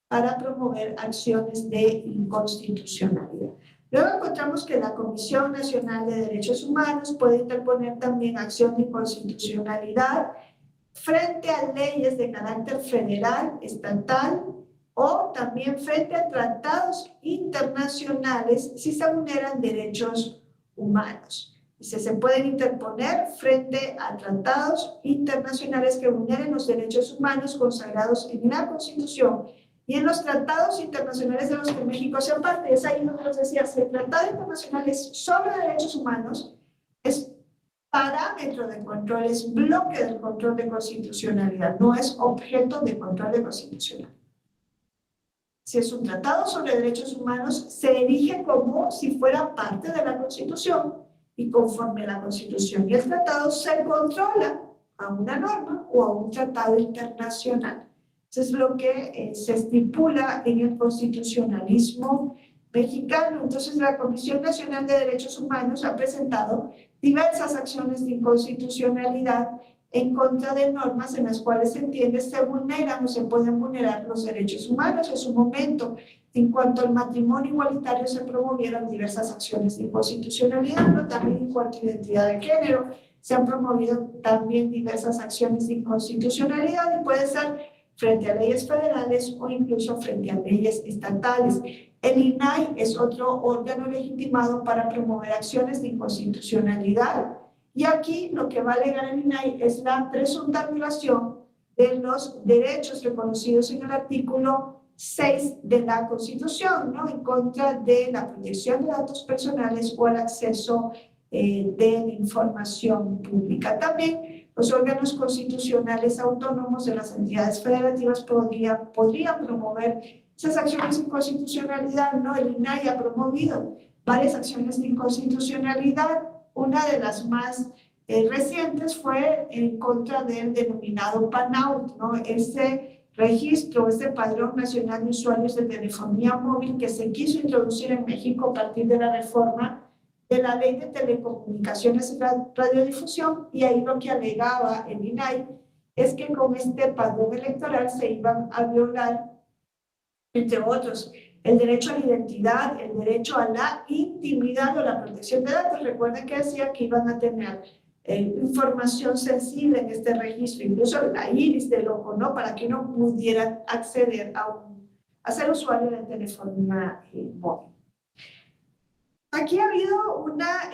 para promover acciones de inconstitucionalidad. Luego encontramos que la Comisión Nacional de Derechos Humanos puede interponer también acción de inconstitucionalidad frente a leyes de carácter federal, estatal o también frente a tratados internacionales si se vulneran derechos humanos. Dice, se pueden interponer frente a tratados internacionales que vulneren los derechos humanos consagrados en la Constitución y en los tratados internacionales de los que México sea parte. Es ahí donde nos decía, si el tratado internacional es sobre derechos humanos, es parámetro de control, es bloque del control de constitucionalidad, no es objeto de control de constitucionalidad. Si es un tratado sobre derechos humanos, se erige como si fuera parte de la Constitución y conforme a la Constitución y el tratado se controla a una norma o a un tratado internacional. Eso es lo que se estipula en el constitucionalismo mexicano. Entonces, la Comisión Nacional de Derechos Humanos ha presentado diversas acciones de inconstitucionalidad en contra de normas en las cuales se entiende se vulneran o se pueden vulnerar los derechos humanos. En su momento, en cuanto al matrimonio igualitario, se promovieron diversas acciones de inconstitucionalidad, pero también en cuanto a identidad de género, se han promovido también diversas acciones de inconstitucionalidad y puede ser frente a leyes federales o incluso frente a leyes estatales. El INAI es otro órgano legitimado para promover acciones de inconstitucionalidad. Y aquí lo que va a alegar el INAI es la presunta violación de los derechos reconocidos en el artículo 6 de la Constitución, ¿no? En contra de la protección de datos personales o el acceso de la información pública. También los órganos constitucionales autónomos de las entidades federativas podrían promover esas acciones de inconstitucionalidad, ¿no? El INAI ha promovido varias acciones de inconstitucionalidad. Una de las más recientes fue en contra del denominado PANAUT, ¿no? Ese registro, este Padrón Nacional de Usuarios de Telefonía Móvil que se quiso introducir en México a partir de la reforma de la Ley de Telecomunicaciones y Radiodifusión, y ahí lo que alegaba el INAI es que con este padrón electoral se iban a violar, entre otros, el derecho a la identidad, el derecho a la intimidad o la protección de datos. Recuerden que decía que iban a tener información sensible en este registro, incluso la iris del ojo, ¿no? Para que uno pudiera acceder a ser usuario de telefonía móvil. Aquí ha habido una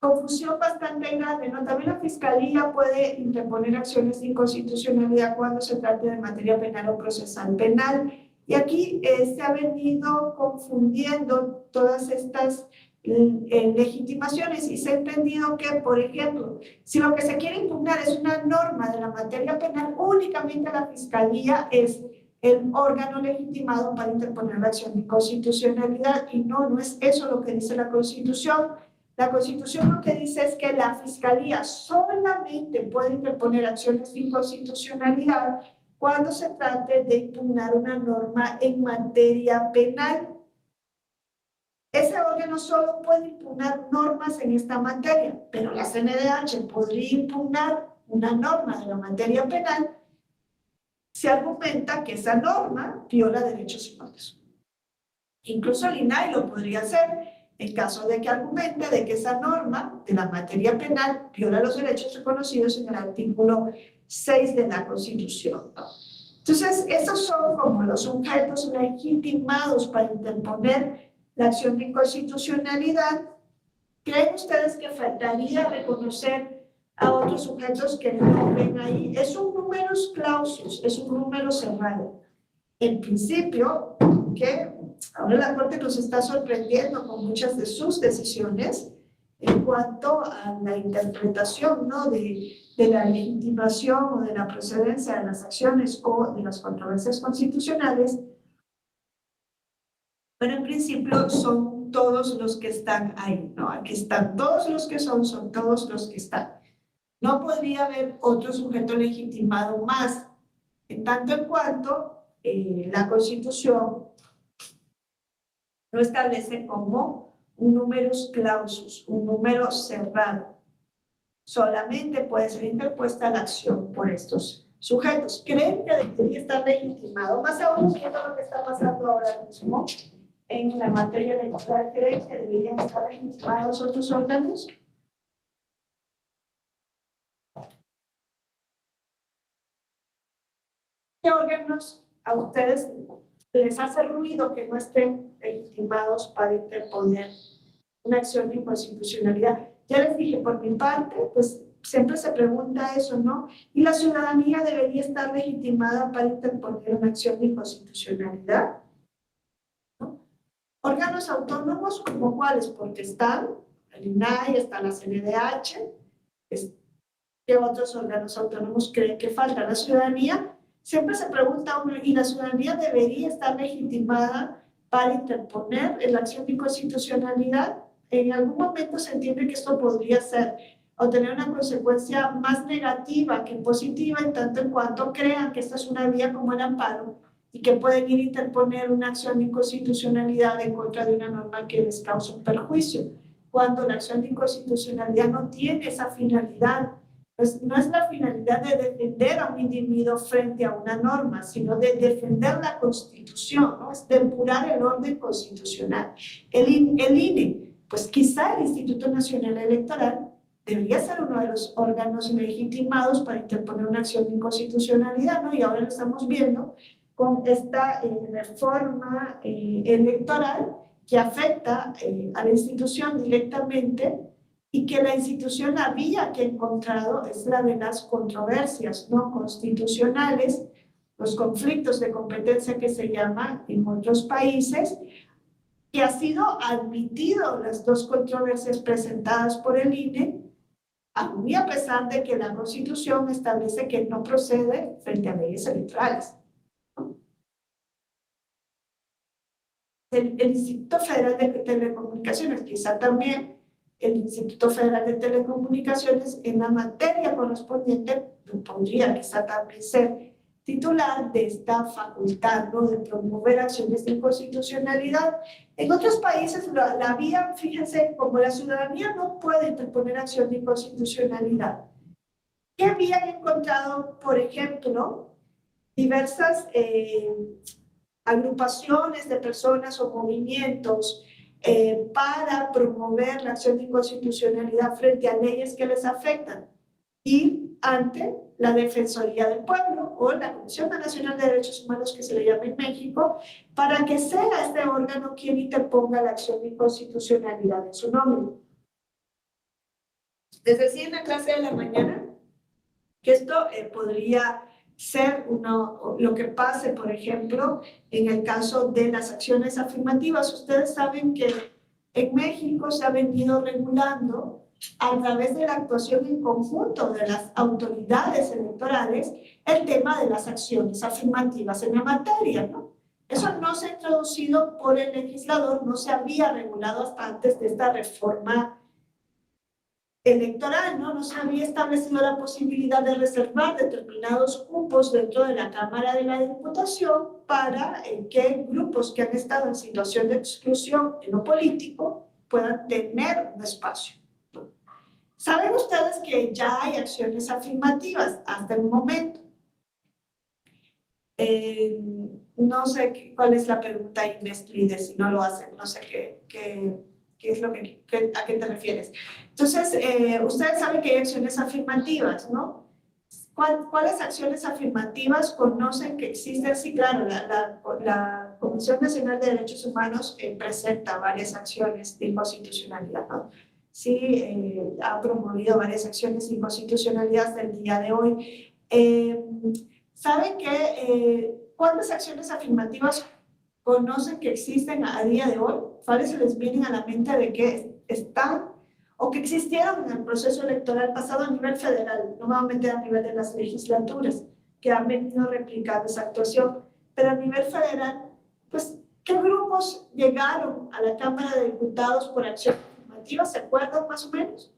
confusión bastante grande, ¿no? También la Fiscalía puede interponer acciones de inconstitucionalidad cuando se trate de materia penal o procesal penal. Y aquí se ha venido confundiendo todas estas legitimaciones y se ha entendido que, por ejemplo, si lo que se quiere impugnar es una norma de la materia penal, únicamente la Fiscalía es el órgano legitimado para interponer la acción de inconstitucionalidad, y no es eso lo que dice la Constitución. La Constitución lo que dice es que la Fiscalía solamente puede interponer acciones de inconstitucionalidad cuando se trate de impugnar una norma en materia penal. Ese órgano solo puede impugnar normas en esta materia, pero la CNDH podría impugnar una norma de la materia penal. Se argumenta que esa norma viola derechos humanos. Incluso el INAI lo podría hacer en caso de que argumente de que esa norma de la materia penal viola los derechos reconocidos en el artículo 6 de la Constitución, ¿no? Entonces, estos son como los sujetos legitimados para interponer la acción de inconstitucionalidad. ¿Creen ustedes que faltaría reconocer a otros sujetos que no ven ahí? Es un numerus clausus, es un número cerrado. En principio, que ahora la Corte nos está sorprendiendo con muchas de sus decisiones en cuanto a la interpretación, ¿no? de la legitimación o de la procedencia de las acciones o de las controversias constitucionales, pero en principio son todos los que están ahí, ¿no? Aquí están todos los que son todos los que están. No podría haber otro sujeto legitimado más, en tanto en cuanto la Constitución lo establece como un numerus clausus, un número cerrado. Solamente puede ser interpuesta la acción por estos sujetos. ¿Creen que debería estar legitimado? Más aún viendo lo que está pasando ahora mismo en la materia electoral, ¿creen que deberían estar legitimados otros órganos? ¿Qué órganos a ustedes les hace ruido que no estén legitimados para interponer una acción de inconstitucionalidad. Ya les dije, por mi parte, pues siempre se pregunta eso, ¿no? Y la ciudadanía debería estar legitimada para interponer una acción de inconstitucionalidad, ¿no? Órganos autónomos, ¿como cuáles? Porque están el INAI, está la CNDH, ¿qué otros órganos autónomos creen que falta? La ciudadanía, siempre se pregunta uno, ¿y la ciudadanía debería estar legitimada para interponer la acción de inconstitucionalidad? En algún momento se entiende que esto podría ser o tener una consecuencia más negativa que positiva, en tanto en cuanto crean que esta es una vía como el amparo y que pueden ir a interponer una acción de inconstitucionalidad en contra de una norma que les causa un perjuicio, cuando la acción de inconstitucionalidad no tiene esa finalidad. Pues no es la finalidad de defender a un individuo frente a una norma, sino de defender la Constitución, ¿no? Es depurar el orden constitucional. El INE, pues quizá el Instituto Nacional Electoral debería ser uno de los órganos legitimados para interponer una acción de inconstitucionalidad, ¿no? Y ahora lo estamos viendo con esta reforma electoral que afecta a la institución directamente y que la institución, la vía que ha encontrado es la de las controversias no constitucionales, los conflictos de competencia que se llaman en otros países, que ha sido admitido las dos controversias presentadas por el INE, aún y a pesar de que la Constitución establece que no procede frente a leyes electorales. El Instituto Federal de Telecomunicaciones, quizá también el Instituto Federal de Telecomunicaciones en la materia correspondiente podría quizá también ser titular de esta facultad, ¿no? De promover acciones de inconstitucionalidad. En otros países la vía, fíjense, como la ciudadanía no puede interponer acción de inconstitucionalidad. ¿Qué vía han encontrado, por ejemplo, diversas agrupaciones de personas o movimientos para promover la acción de inconstitucionalidad frente a leyes que les afectan y ante la Defensoría del Pueblo o la Comisión Nacional de Derechos Humanos, que se le llama en México, para que sea este órgano quien interponga la acción de inconstitucionalidad en su nombre? Les decía en la clase de la mañana que esto podría ser lo que pase, por ejemplo, en el caso de las acciones afirmativas. Ustedes saben que en México se ha venido regulando a través de la actuación en conjunto de las autoridades electorales el tema de las acciones afirmativas en la materia, ¿no? Eso no se ha introducido por el legislador, no se había regulado hasta antes de esta reforma electoral, ¿no? No se había establecido la posibilidad de reservar determinados cupos dentro de la Cámara de la Diputación para que grupos que han estado en situación de exclusión en lo político puedan tener un espacio. Saben ustedes que ya hay acciones afirmativas hasta el momento. No sé cuál es la pregunta, Inés, si no lo hacen, no sé qué es lo a qué te refieres. Entonces, ustedes saben que hay acciones afirmativas, ¿no? ¿Cuáles acciones afirmativas conocen que existen? Sí, claro, la Comisión Nacional de Derechos Humanos presenta varias acciones de inconstitucionalidad, ¿no? Sí, ha promovido varias acciones de inconstitucionalidad hasta el día de hoy. ¿Saben cuántas acciones afirmativas conocen que existen a día de hoy? ¿Cuáles se les vienen a la mente de que están o que existieron en el proceso electoral pasado a nivel federal, nuevamente a nivel de las legislaturas, que han venido replicando esa actuación? Pero a nivel federal, pues, ¿qué grupos llegaron a la Cámara de Diputados por acción afirmativa? ¿Se acuerdan más o menos?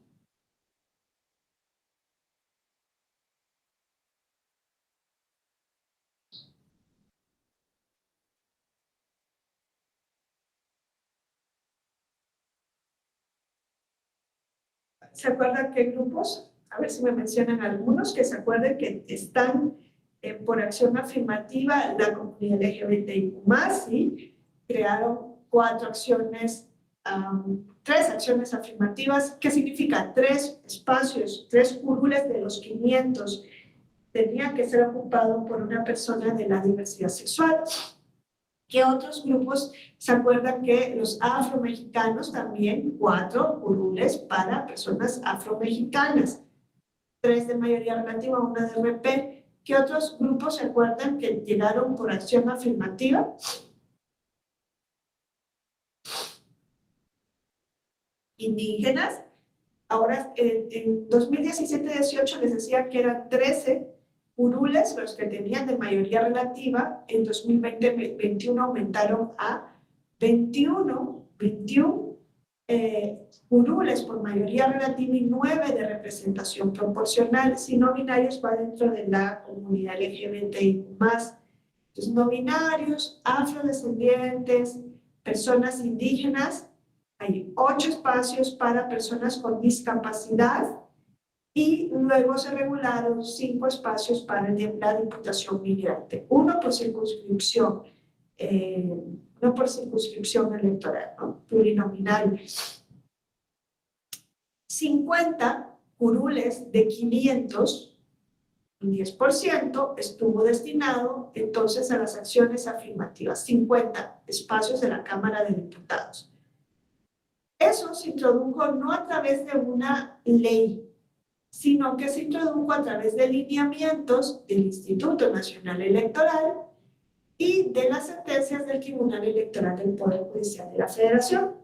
¿Se acuerdan qué grupos? A ver si me mencionan algunos que se acuerden que están por acción afirmativa. La comunidad LGBTIQ+, ¿sí? Crearon 4 acciones, 3 acciones afirmativas. ¿Qué significa? 3 espacios, 3 curules de los 500 tenía que ser ocupado por una persona de la diversidad sexual. ¿Qué otros grupos se acuerdan que los afromexicanos también 4 curules para personas afromexicanas, 3 de mayoría relativa, 1 de RP? ¿Qué otros grupos se acuerdan que llegaron por acción afirmativa? Indígenas. Ahora, en 2017-18 les decía que eran 13 curules los que tenían de mayoría relativa. En 2020-21 aumentaron a 21 curules por mayoría relativa y 9 de representación proporcional. Si no binarios va dentro de la comunidad LGBTI+. Entonces, no binarios, afrodescendientes, personas indígenas. Hay 8 espacios para personas con discapacidad y luego se regularon 5 espacios para la diputación migrante, uno por circunscripción electoral, ¿no? Plurinominal. 50 curules de 500, un 10%, estuvo destinado entonces a las acciones afirmativas, 50 espacios de la Cámara de Diputados. Eso se introdujo no a través de una ley, sino que se introdujo a través de lineamientos del Instituto Nacional Electoral y de las sentencias del Tribunal Electoral del Poder Judicial de la Federación.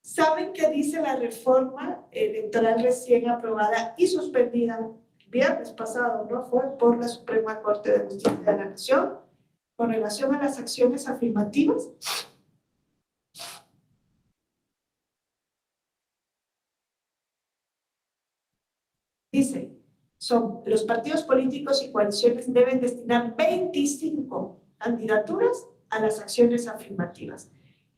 ¿Saben qué dice la reforma electoral recién aprobada y suspendida el viernes pasado, ¿no? Fue por la Suprema Corte de Justicia de la Nación con relación a las acciones afirmativas? Dice, los partidos políticos y coaliciones deben destinar 25 candidaturas a las acciones afirmativas,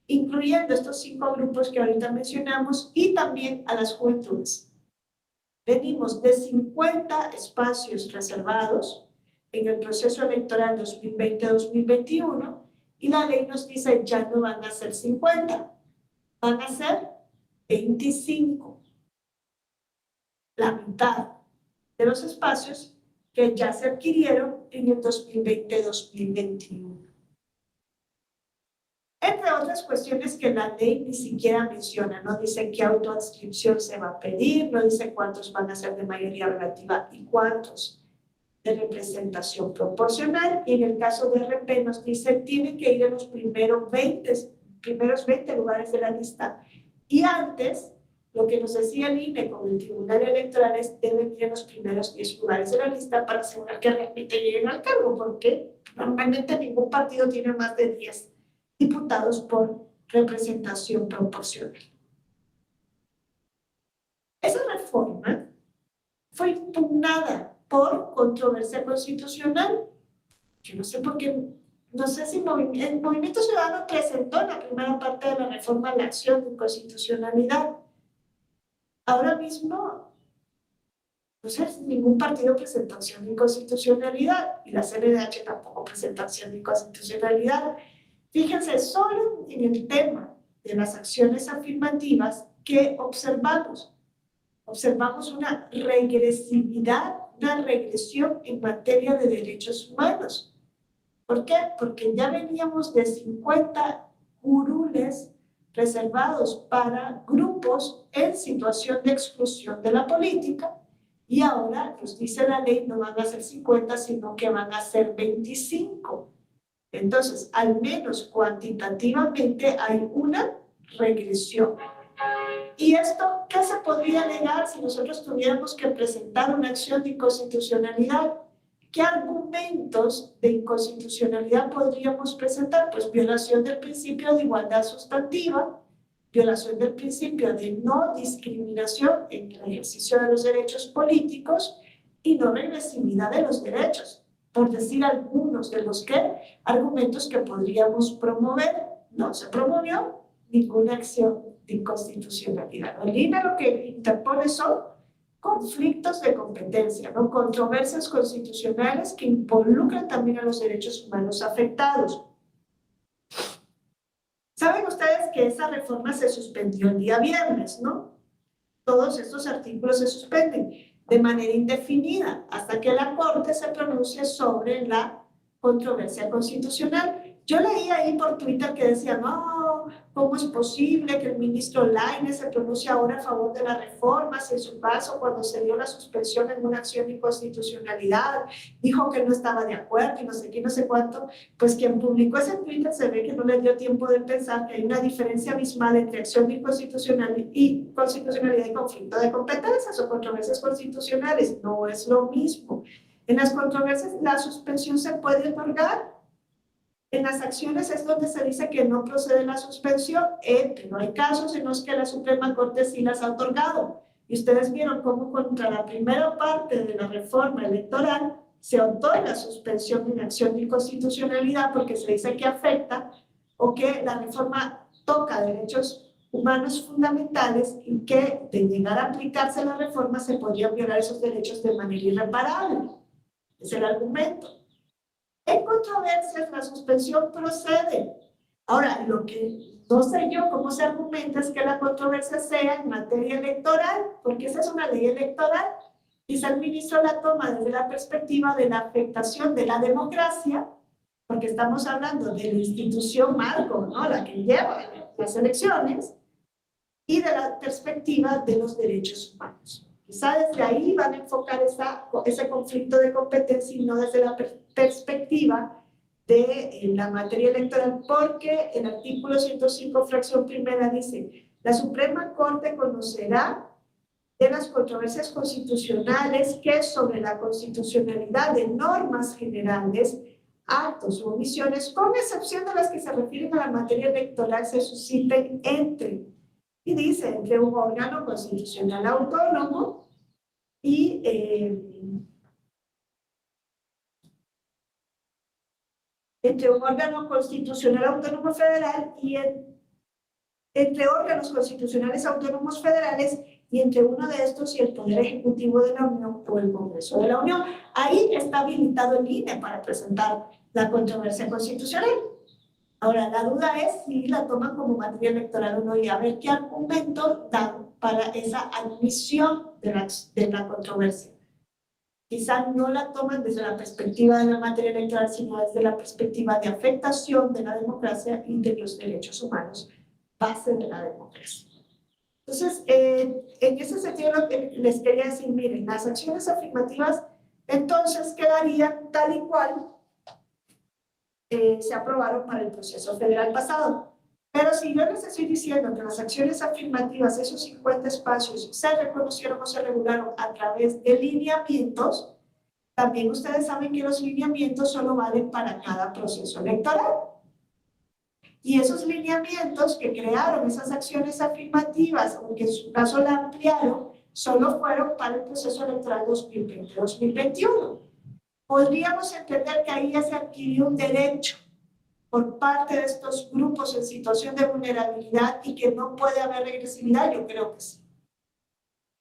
incluyendo estos 5 grupos que ahorita mencionamos y también a las juventudes. Venimos de 50 espacios reservados en el proceso electoral 2020-2021 y la ley nos dice ya no van a ser 50, van a ser 25. La mitad de los espacios que ya se adquirieron en el 2020-2021. Entre otras cuestiones que la ley ni siquiera menciona, no dice qué autoadscripción se va a pedir, no dice cuántos van a ser de mayoría relativa y cuántos de representación proporcional, y en el caso de RP nos dice tienen que ir en los primeros 20 lugares de la lista, y antes lo que nos decía el INE con el Tribunal Electoral es deben ir en los primeros 10 lugares de la lista para asegurar que realmente lleguen al cargo, porque normalmente ningún partido tiene más de 10 diputados por representación proporcional. Esa reforma fue impugnada por controversia constitucional. Yo no sé por qué, no sé si el Movimiento Ciudadano presentó en la primera parte de la reforma la acción de inconstitucionalidad. Ahora mismo, no sé, ningún partido presentó acción de inconstitucionalidad y la CNDH tampoco presentó acción de inconstitucionalidad. Fíjense, solo en el tema de las acciones afirmativas que observamos una regresividad, una regresión en materia de derechos humanos. ¿Por qué? Porque ya veníamos de 50 curules reservados para grupos en situación de exclusión de la política, y ahora, nos dice la ley, no van a ser 50, sino que van a ser 25. Entonces, al menos cuantitativamente hay una regresión. ¿Y esto qué se podría alegar si nosotros tuviéramos que presentar una acción de inconstitucionalidad? ¿Qué argumentos de inconstitucionalidad podríamos presentar? Pues violación del principio de igualdad sustantiva, violación del principio de no discriminación en el ejercicio de los derechos políticos y no regresividad de los derechos, por decir algunos de los argumentos que podríamos promover. No se promovió ninguna acción de inconstitucionalidad. El INE lo que interpone son conflictos de competencia, ¿no? Controversias constitucionales que involucran también a los derechos humanos afectados. Saben ustedes que esa reforma se suspendió el día viernes, ¿no? Todos estos artículos se suspenden. de manera indefinida hasta que la Corte se pronuncie sobre la controversia constitucional. Yo leí ahí por Twitter que decía, no, ¿cómo es posible que el ministro Lainez se pronuncie ahora a favor de la reforma? Si en su caso, cuando se dio la suspensión en una acción de inconstitucionalidad, dijo que no estaba de acuerdo y no sé qué, no sé cuánto. Pues quien publicó ese Twitter se ve que no le dio tiempo de pensar que hay una diferencia abismal entre acción de inconstitucionalidad y conflicto de competencias o controversias constitucionales. No es lo mismo. En las controversias, la suspensión se puede otorgar. En las acciones es donde se dice que no procede la suspensión, pero hay casos en los que la Suprema Corte sí las ha otorgado. Y ustedes vieron cómo contra la primera parte de la reforma electoral se otorga suspensión en acción de inconstitucionalidad porque se dice que afecta o que la reforma toca derechos humanos fundamentales y que de llegar a aplicarse la reforma se podrían violar esos derechos de manera irreparable. Es el argumento. En controversias, la suspensión procede. Ahora, lo que no sé yo cómo se argumenta es que la controversia sea en materia electoral, porque esa es una ley electoral. Quizá el ministro la toma desde la perspectiva de la afectación de la democracia, porque estamos hablando de la institución marco, ¿no? La que lleva las elecciones, y de la perspectiva de los derechos humanos. Quizá desde ahí van a enfocar ese conflicto de competencia y no desde la perspectiva de la materia electoral, porque el artículo 105, fracción primera, dice: la Suprema Corte conocerá de las controversias constitucionales que sobre la constitucionalidad de normas generales, actos o omisiones, con excepción de las que se refieren a la materia electoral, se susciten entre, y dice, entre un órgano constitucional autónomo y entre un órgano constitucional autónomo federal y entre órganos constitucionales autónomos federales y entre uno de estos y el Poder Ejecutivo de la Unión o el Congreso de la Unión. Ahí está habilitado el INE para presentar la controversia constitucional. Ahora, la duda es si la toman como materia electoral o no, y a ver qué argumento dan para esa admisión de la controversia. Quizás no la toman desde la perspectiva de la materia electoral, sino desde la perspectiva de afectación de la democracia y de los derechos humanos, base de la democracia. Entonces, en ese sentido, lo que les quería decir, miren, las acciones afirmativas entonces quedarían tal y cual se aprobaron para el proceso federal pasado. Pero si yo les estoy diciendo que las acciones afirmativas, esos 50 espacios, se reconocieron o se regularon a través de lineamientos, también ustedes saben que los lineamientos solo valen para cada proceso electoral. Y esos lineamientos que crearon esas acciones afirmativas, aunque en su caso la ampliaron, solo fueron para el proceso electoral 2020-2021. Podríamos entender que ahí ya se adquirió un derecho por parte de estos grupos en situación de vulnerabilidad y que no puede haber regresividad. Yo creo que sí.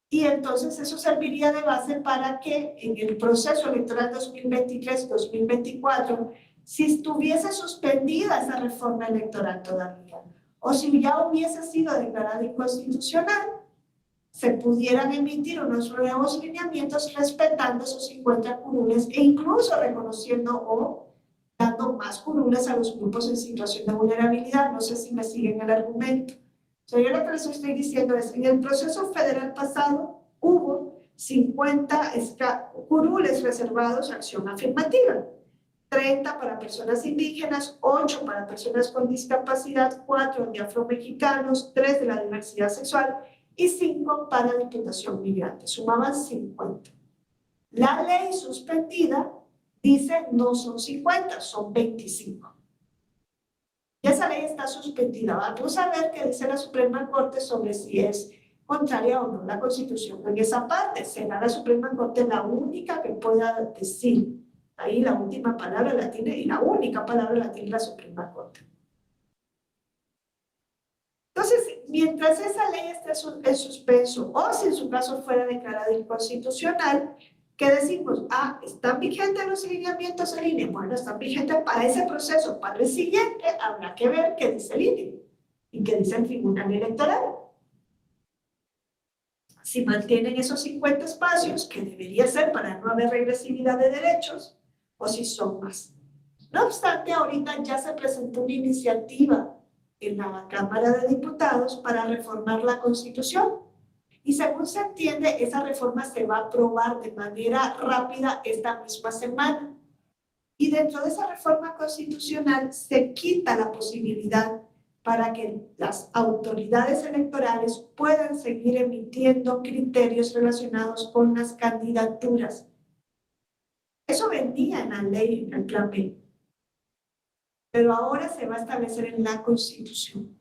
Y entonces eso serviría de base para que en el proceso electoral 2023-2024, si estuviese suspendida esa reforma electoral todavía, o si ya hubiese sido declarada inconstitucional, se pudieran emitir unos nuevos lineamientos respetando esos 50 curules e incluso reconociendo o dando más curules a los grupos en situación de vulnerabilidad. No sé si me siguen el argumento. O sea, yo lo que les estoy diciendo es, en el proceso federal pasado hubo 50 curules reservados a acción afirmativa. 30 para personas indígenas, 8 para personas con discapacidad, 4 de afromexicanos, 3 de la diversidad sexual y 5 para diputación migrante. Sumaban 50. La ley suspendida dice no son 50, son 25. Y esa ley está suspendida. Vamos a ver qué dice la Suprema Corte sobre si es contraria o no la Constitución. En esa parte será la Suprema Corte la única que pueda decir. Ahí la última palabra la tiene y la única palabra la tiene la Suprema Corte. Entonces, mientras esa ley esté en suspenso o si en su caso fuera declarada inconstitucional, ¿qué decimos? Ah, ¿están vigentes los lineamientos del INE? Bueno, están vigentes para ese proceso. Para el siguiente habrá que ver qué dice el INE y qué dice el Tribunal Electoral. si mantienen esos 50 espacios, que debería ser para no haber regresividad de derechos, o si son más. No obstante, ahorita ya se presentó una iniciativa en la Cámara de Diputados para reformar la Constitución. Y según se entiende, esa reforma se va a aprobar de manera rápida esta misma semana. Y dentro de esa reforma constitucional se quita la posibilidad para que las autoridades electorales puedan seguir emitiendo criterios relacionados con las candidaturas. Eso venía en la ley, en el plan B. Pero ahora se va a establecer en la Constitución.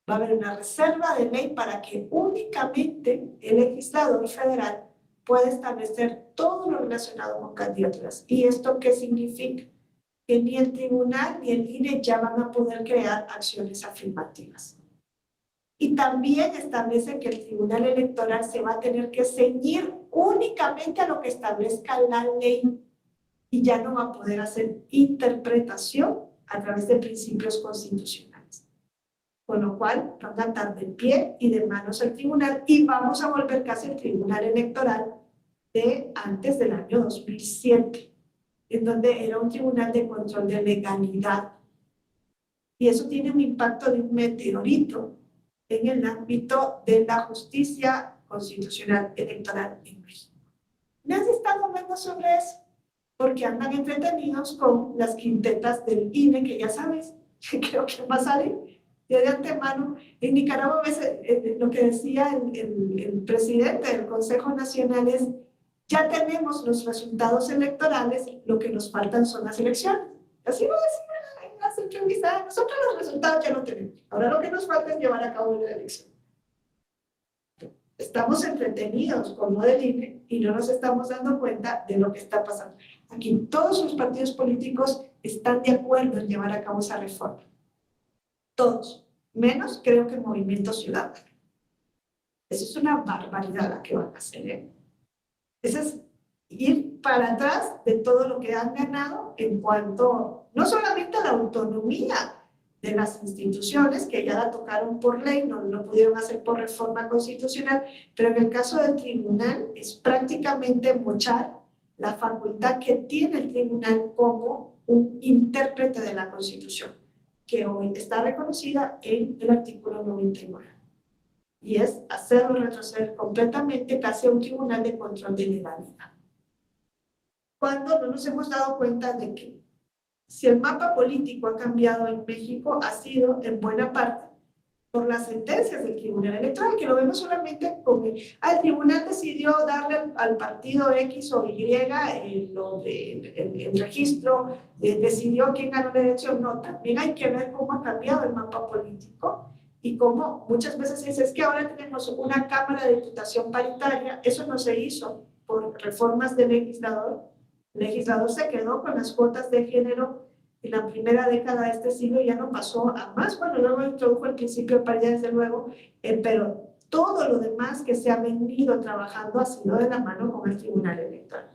Va a haber una reserva de ley para que únicamente el legislador federal pueda establecer todo lo relacionado con candidaturas. ¿Y esto qué significa? Que ni el tribunal ni el INE ya van a poder crear acciones afirmativas. Y también establece que el tribunal electoral se va a tener que ceñir únicamente a lo que establezca la ley y ya no va a poder hacer interpretación a través de principios constitucionales. Con lo cual, van a estar de pie y de manos al tribunal y vamos a volver casi al tribunal electoral de antes del año 2007, en donde era un tribunal de control de legalidad. Y eso tiene un impacto de un meteorito en el ámbito de la justicia constitucional electoral en México. ¿Nadie está hablando sobre eso? Porque andan entretenidos con las quintetas del INE, que ya sabes, que creo que va a salir de antemano. En Nicaragua, a veces, lo que decía el presidente del Consejo Nacional es: ya tenemos los resultados electorales, lo que nos faltan son las elecciones. Así lo decía en las entrevistas: nosotros los resultados ya lo tenemos, ahora lo que nos falta es llevar a cabo la elección. Estamos entretenidos con lo del INE y no nos estamos dando cuenta de lo que está pasando. Aquí todos los partidos políticos están de acuerdo en llevar a cabo esa reforma. Todos, menos creo que el Movimiento Ciudadano. Eso es una barbaridad la que van a hacer, ¿eh? Eso es ir para atrás de todo lo que han ganado en cuanto, no solamente a la autonomía de las instituciones, que ya la tocaron por ley, no lo pudieron hacer por reforma constitucional, pero en el caso del tribunal es prácticamente mochar la facultad que tiene el tribunal como un intérprete de la Constitución, que hoy está reconocida en el artículo 99. Y es hacerlo retroceder completamente casi a un tribunal de control de legalidad. Cuando no nos hemos dado cuenta de que si el mapa político ha cambiado en México, ha sido en buena parte por las sentencias del Tribunal Electoral, que lo vemos solamente como el tribunal decidió darle al partido X o Y el registro, decidió quién ganó la elección. No, también hay que ver cómo ha cambiado el mapa político y cómo muchas veces es que ahora tenemos una Cámara de Diputación paritaria. Eso no se hizo por reformas del legislador. El legislador se quedó con las cuotas de género en la primera década de este siglo y ya no pasó a más. Bueno, luego introdujo el principio de paridad, desde luego, pero todo lo demás que se ha venido trabajando ha sido de la mano con el Tribunal Electoral.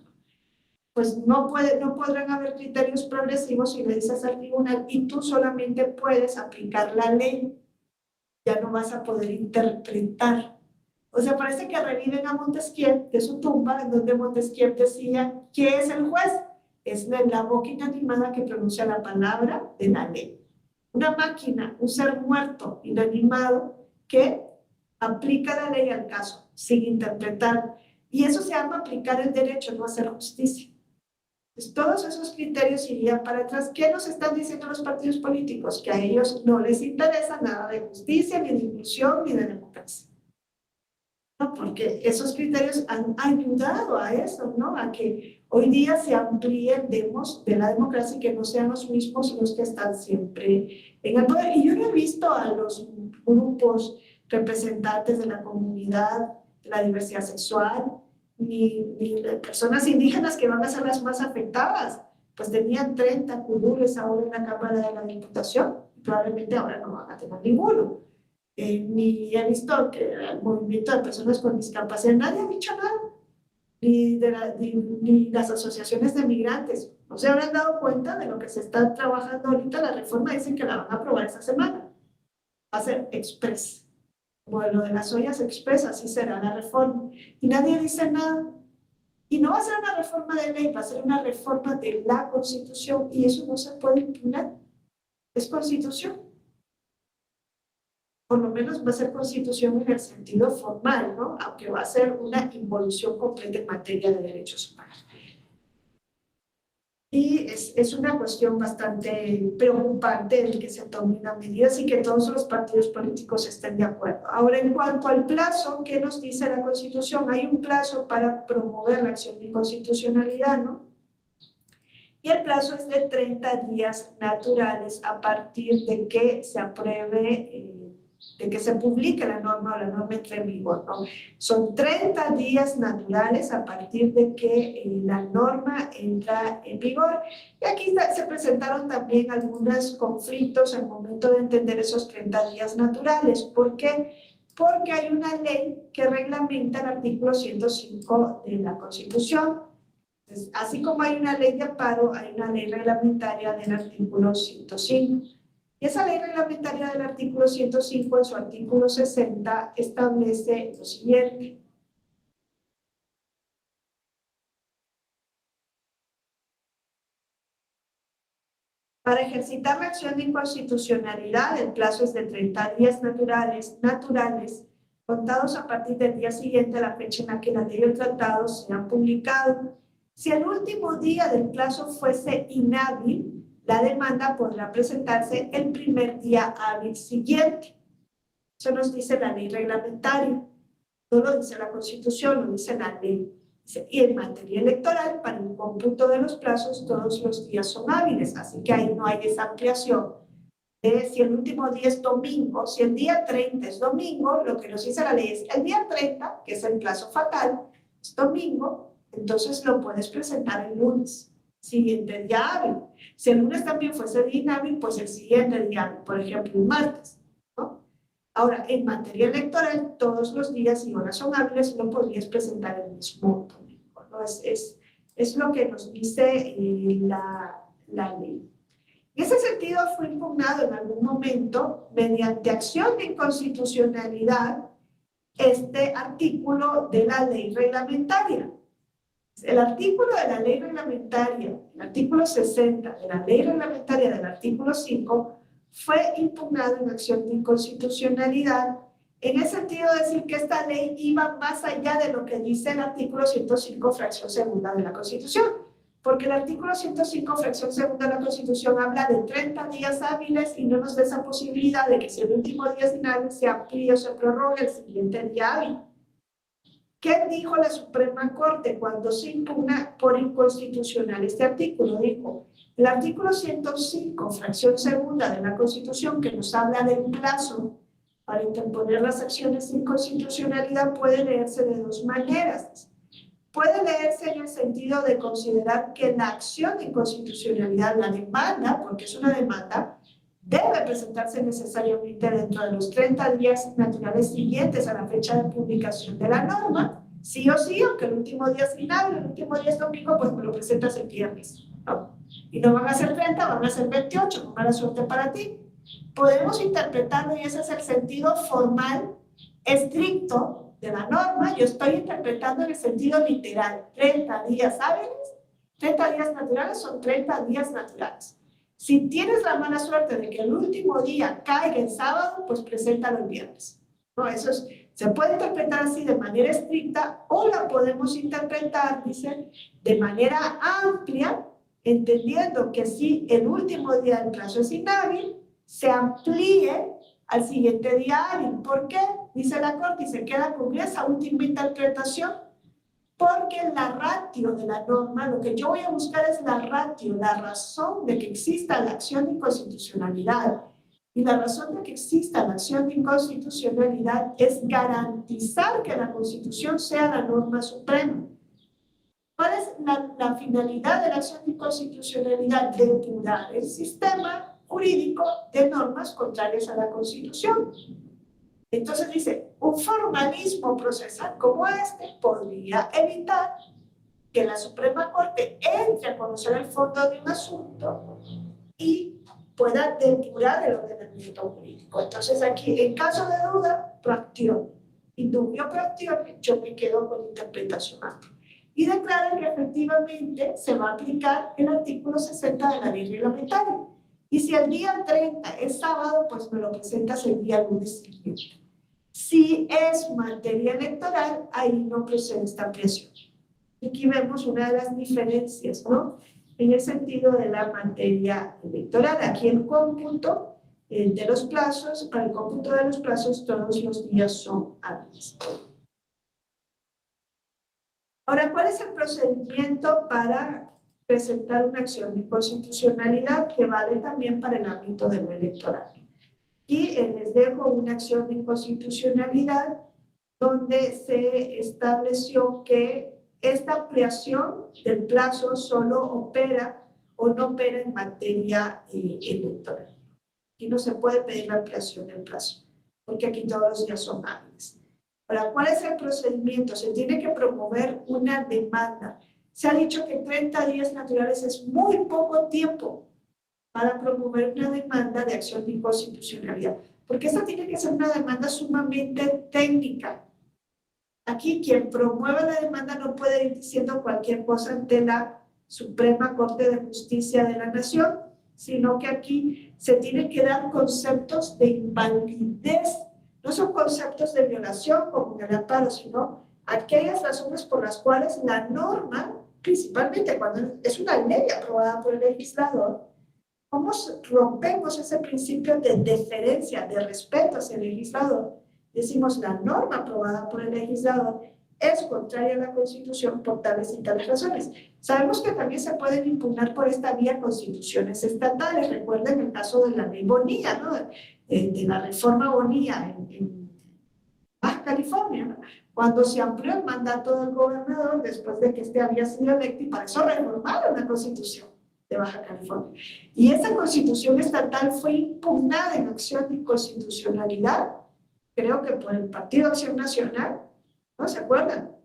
Pues no podrán haber criterios progresivos si le dices al tribunal y tú solamente puedes aplicar la ley, ya no vas a poder interpretar. O sea, parece que reviven a Montesquieu de su tumba, en donde Montesquieu decía: ¿qué es el juez? Es la boca inanimada que pronuncia la palabra de la ley. Una máquina, un ser muerto, inanimado, que aplica la ley al caso, sin interpretar. Y eso se llama aplicar el derecho, no hacer justicia. Entonces, todos esos criterios irían para atrás. ¿Qué nos están diciendo los partidos políticos? Que a ellos no les interesa nada de justicia, ni de inclusión, ni de democracia. ¿No? Porque esos criterios han ayudado a eso, ¿no? A que hoy día se amplíe el demos de la democracia y que no sean los mismos los que están siempre en el poder. Y yo no he visto a los grupos representantes de la comunidad, de la diversidad sexual, ni personas indígenas, que van a ser las más afectadas. Pues tenían 30 curules ahora en la Cámara de la Diputación, y probablemente ahora no van a tener ninguno. Ni he visto que el movimiento de personas con discapacidad, nadie ha dicho nada, ni las asociaciones de migrantes. No se habrán dado cuenta de lo que se está trabajando ahorita. La reforma dicen que la van a aprobar esta semana. Va a ser express. como lo de las ollas expresas, así será la reforma. Y nadie dice nada. Y no va a ser una reforma de ley, va a ser una reforma de la Constitución y eso no se puede impugnar. Es Constitución. Por lo menos va a ser Constitución en el sentido formal, ¿no? Aunque va a ser una involución completa en materia de derechos humanos. Y es una cuestión bastante preocupante el que se tome una medida y que todos los partidos políticos estén de acuerdo. Ahora, en cuanto al plazo, ¿qué nos dice la Constitución? Hay un plazo para promover la acción de inconstitucionalidad, ¿no? Y el plazo es de 30 días naturales a partir de que se apruebe, de que se publique la norma o la norma entre en vigor, ¿no? Son 30 días naturales a partir de que la norma entra en vigor. Y aquí se presentaron también algunos conflictos al momento de entender esos 30 días naturales. ¿Por qué? Porque hay una ley que reglamenta el artículo 105 de la Constitución. Entonces, así como hay una ley de amparo, hay una ley reglamentaria del artículo 105. Y esa ley reglamentaria del artículo 105, en su artículo 60, establece lo siguiente. Para ejercitar la acción de inconstitucionalidad, el plazo es de 30 días naturales, contados a partir del día siguiente a la fecha en la que la ley o el tratado sean publicados. Si el último día del plazo fuese inhábil, la demanda podrá presentarse el primer día hábil siguiente. Eso nos dice la ley reglamentaria. No lo dice la Constitución, lo dice la ley. Y en materia electoral, para el cómputo de los plazos, todos los días son hábiles. Así que ahí no hay esa ampliación. Si el último día es domingo, si el día 30 es domingo, lo que nos dice la ley es el día 30, que es el plazo fatal, es domingo, entonces lo puedes presentar el lunes, siguiente día hábil. Si el lunes también fuese día inhábil, pues el siguiente día hábil, por ejemplo, el martes, ¿no? Ahora, en materia electoral, todos los días y horas son hábiles y lo podrías presentar el mismo domingo, ¿no? Es lo que nos dice la ley. En ese sentido, fue impugnado en algún momento, mediante acción de inconstitucionalidad, este artículo de la ley reglamentaria. El artículo de la ley reglamentaria, el artículo 60 de la ley reglamentaria del artículo 5, fue impugnado en acción de inconstitucionalidad, en el sentido de decir que esta ley iba más allá de lo que dice el artículo 105, fracción segunda de la Constitución. Porque el artículo 105, fracción segunda de la Constitución, habla de 30 días hábiles y no nos da esa posibilidad de que si el último día es inhábil se amplíe o se prorrogue el siguiente día hábil. ¿Qué dijo la Suprema Corte cuando se impugna por inconstitucional este artículo? Dijo, el artículo 105, fracción segunda de la Constitución, que nos habla del plazo para interponer las acciones de inconstitucionalidad, puede leerse de dos maneras. Puede leerse en el sentido de considerar que la acción de inconstitucionalidad, la demanda, porque es una demanda, debe presentarse necesariamente dentro de los 30 días naturales siguientes a la fecha de publicación de la norma, sí o sí, aunque el último día es inhábil, el último día es domingo, pues me lo presentas el viernes, ¿no? Y no van a ser 30, van a ser 28, con mala suerte para ti. Podemos interpretarlo y ese es el sentido formal, estricto, de la norma. Yo estoy interpretando en el sentido literal. 30 días hábiles, 30 días naturales son 30 días naturales. Si tienes la mala suerte de que el último día caiga en sábado, pues preséntalo el viernes. ¿No? Eso se puede interpretar así de manera estricta o la podemos interpretar, dicen, de manera amplia, entendiendo que si el último día del plazo es inhábil, se amplíe al siguiente día hábil. ¿Por qué? Dice la Corte y se queda con esa última interpretación, porque la ratio de la norma, lo que yo voy a buscar es la ratio, la razón de que exista la acción de inconstitucionalidad. Y la razón de que exista la acción de inconstitucionalidad es garantizar que la Constitución sea la norma suprema. ¿Cuál es la finalidad de la acción de inconstitucionalidad? Depurar el sistema jurídico de normas contrarias a la Constitución. Entonces dice, un formalismo procesal como este podría evitar que la Suprema Corte entre a conocer el fondo de un asunto y pueda depurar el ordenamiento ordenamiento jurídico. Entonces aquí, en caso de duda, proacción. Indubio proacción, yo me quedo con interpretación amplia. Y declara que efectivamente se va a aplicar el artículo 60 de la ley reglamentaria. Y si el día 30 es sábado, pues me lo presentas el día lunes siguiente. Si es materia electoral, ahí no procede esta ampliación. Aquí vemos una de las diferencias, ¿no? En el sentido de la materia electoral. Aquí el cómputo de los plazos, para el cómputo de los plazos, todos los días son hábiles. Ahora, ¿cuál es el procedimiento para presentar una acción de inconstitucionalidad que vale también para el ámbito de lo electoral? Y les dejo una acción de inconstitucionalidad donde se estableció que esta ampliación del plazo solo opera o no opera en materia electoral. Aquí no se puede pedir la ampliación del plazo, porque aquí todos los días son hábiles. Ahora, ¿cuál es el procedimiento? Se tiene que promover una demanda. Se ha dicho que 30 días naturales es muy poco tiempo para promover una demanda de acción de inconstitucionalidad, porque esta tiene que ser una demanda sumamente técnica. Aquí quien promueve la demanda no puede ir diciendo cualquier cosa ante la Suprema Corte de Justicia de la Nación, sino que aquí se tienen que dar conceptos de invalidez. No son conceptos de violación como en el amparo, sino aquellas razones por las cuales la norma, principalmente cuando es una ley aprobada por el legislador, ¿cómo rompemos ese principio de deferencia, de respeto hacia el legislador? Decimos, la norma aprobada por el legislador es contraria a la Constitución por tales y tales razones. Sabemos que también se pueden impugnar por esta vía constituciones estatales. Recuerden el caso de la ley Bonilla, ¿no? De la reforma Bonilla en Baja California, ¿no? Cuando se amplió el mandato del gobernador después de que este había sido electo, y para eso reformaron la Constitución de Baja California. Y esa Constitución estatal fue impugnada en acción de inconstitucionalidad, creo que por el Partido Acción Nacional, ¿no se acuerdan?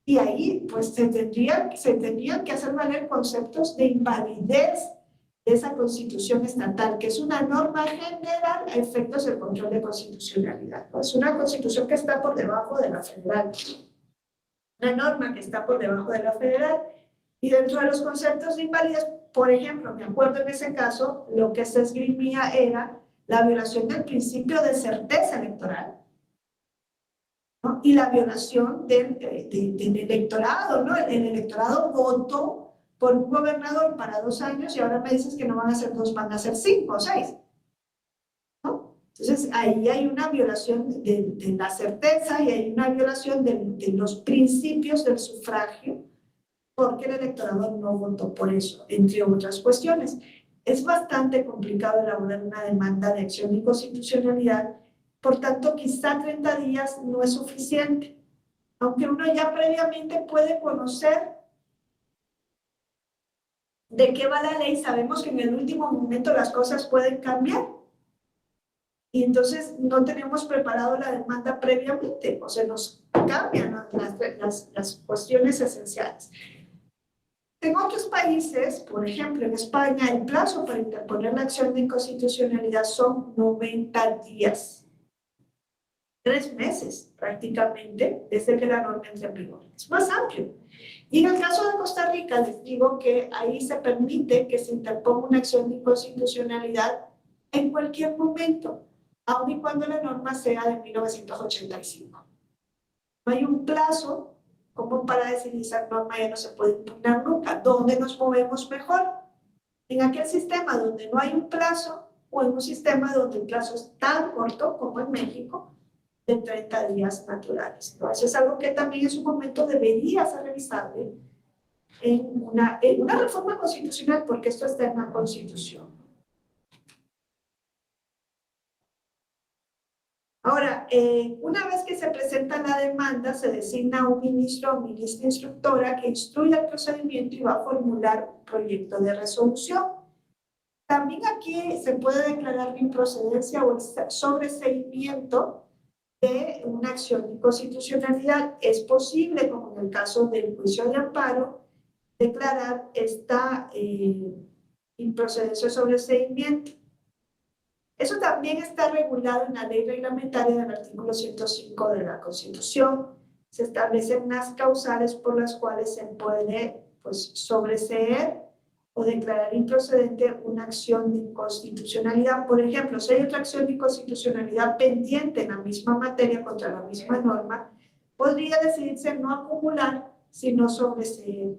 Y ahí pues se tendrían que hacer valer conceptos de invalidez de esa Constitución estatal, que es una norma general a efectos del control de constitucionalidad, ¿no? Es una Constitución que está por debajo de la federal, una norma que está por debajo de la federal, y dentro de los conceptos de invalidez, por ejemplo, me acuerdo en ese caso, lo que se esgrimía era la violación del principio de certeza electoral, ¿no? Y la violación del electorado, ¿no? El electorado votó por un gobernador para 2 años y ahora me dices que no van a ser 2, van a ser 5 o 6, ¿no? Entonces ahí hay una violación de la certeza y hay una violación de los principios del sufragio, porque el electorado no votó por eso, entre otras cuestiones. Es bastante complicado elaborar una demanda de acción de inconstitucionalidad, por tanto, quizá 30 días no es suficiente, aunque uno ya previamente puede conocer de qué va la ley. Sabemos que en el último momento las cosas pueden cambiar, y entonces no tenemos preparado la demanda previamente, o se nos cambian las cuestiones esenciales. En otros países, por ejemplo en España, el plazo para interponer la acción de inconstitucionalidad son 90 días. 3 meses prácticamente desde que la norma entre en vigor. Es más amplio. Y en el caso de Costa Rica, les digo que ahí se permite que se interponga una acción de inconstitucionalidad en cualquier momento, aun y cuando la norma sea de 1985. No hay un plazo como para decir esa norma ya no se puede impugnar nunca. ¿Dónde nos movemos mejor? En aquel sistema donde no hay un plazo, o en un sistema donde el plazo es tan corto como en México, de 30 días naturales, ¿no? Eso es algo que también en su momento debería ser revisable en una reforma constitucional, porque esto está en la Constitución. Ahora, una vez que se presenta la demanda, se designa un ministro o ministra instructora que instruye el procedimiento y va a formular un proyecto de resolución. También aquí se puede declarar la improcedencia o el sobreseimiento de una acción de inconstitucionalidad. Es posible, como en el caso del juicio de amparo, declarar esta improcedencia o sobreseimiento. Eso también está regulado en la ley reglamentaria del artículo 105 de la Constitución. Se establecen unas causales por las cuales se puede pues, sobreseer o declarar improcedente una acción de inconstitucionalidad. Por ejemplo, si hay otra acción de inconstitucionalidad pendiente en la misma materia contra la misma norma, podría decidirse no acumular, sino sobreseer.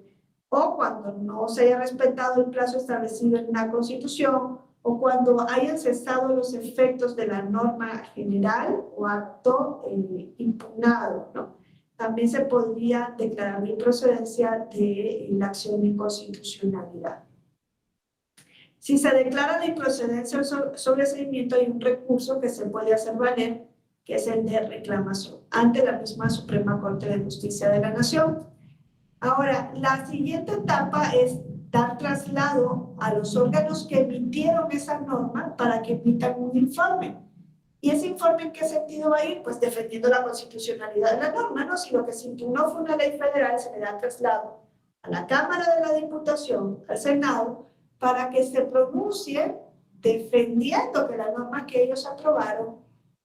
O cuando no se haya respetado el plazo establecido en la Constitución, o cuando hayan cesado los efectos de la norma general o acto impugnado, ¿no? También se podría declarar la improcedencia de la acción de inconstitucionalidad. Si se declara la improcedencia o sobreseimiento, hay un recurso que se puede hacer valer, que es el de reclamación, ante la misma Suprema Corte de Justicia de la Nación. Ahora, la siguiente etapa es dar traslado a los órganos que emitieron esa norma para que emitan un informe. ¿Y ese informe en qué sentido va a ir? Pues defendiendo la constitucionalidad de la norma, ¿no? Si lo que se impugnó fue una ley federal, se le da traslado a la Cámara de la Diputación, al Senado, para que se pronuncie defendiendo que la norma que ellos aprobaron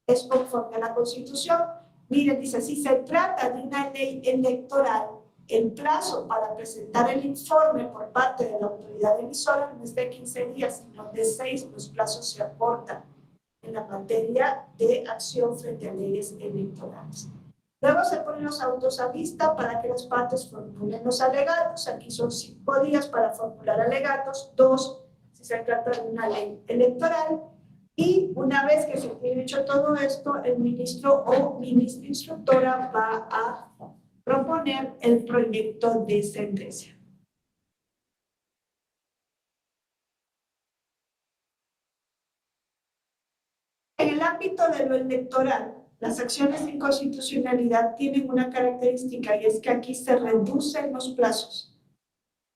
es conforme a la Constitución. Miren, dice, si se trata de una ley electoral, el plazo para presentar el informe por parte de la autoridad emisora no es de 15 días, sino de 6, los plazos se acortan en la materia de acción frente a leyes electorales. Luego se ponen los autos a vista para que las partes formulen los alegatos. Aquí son 5 días para formular alegatos, 2 si se trata de una ley electoral. Y una vez que se tiene hecho todo esto, el ministro o ministra instructora va a proponer el proyecto de sentencia. En el ámbito de lo electoral, las acciones de inconstitucionalidad tienen una característica y es que aquí se reducen los plazos.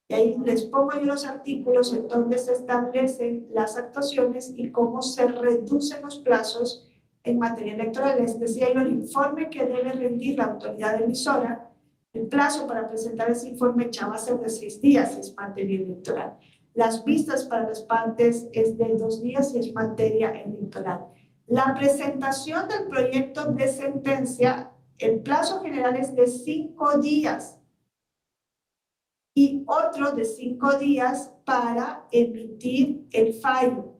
Y ahí les pongo yo los artículos en donde se establecen las actuaciones y cómo se reducen los plazos en materia electoral. Es decir, hay un informe que debe rendir la autoridad emisora. El plazo para presentar ese informe ya va a ser de 6 días si es materia electoral. Las vistas para las partes es de 2 días si es materia electoral. La presentación del proyecto de sentencia, el plazo general es de 5 días y otro de 5 días para emitir el fallo.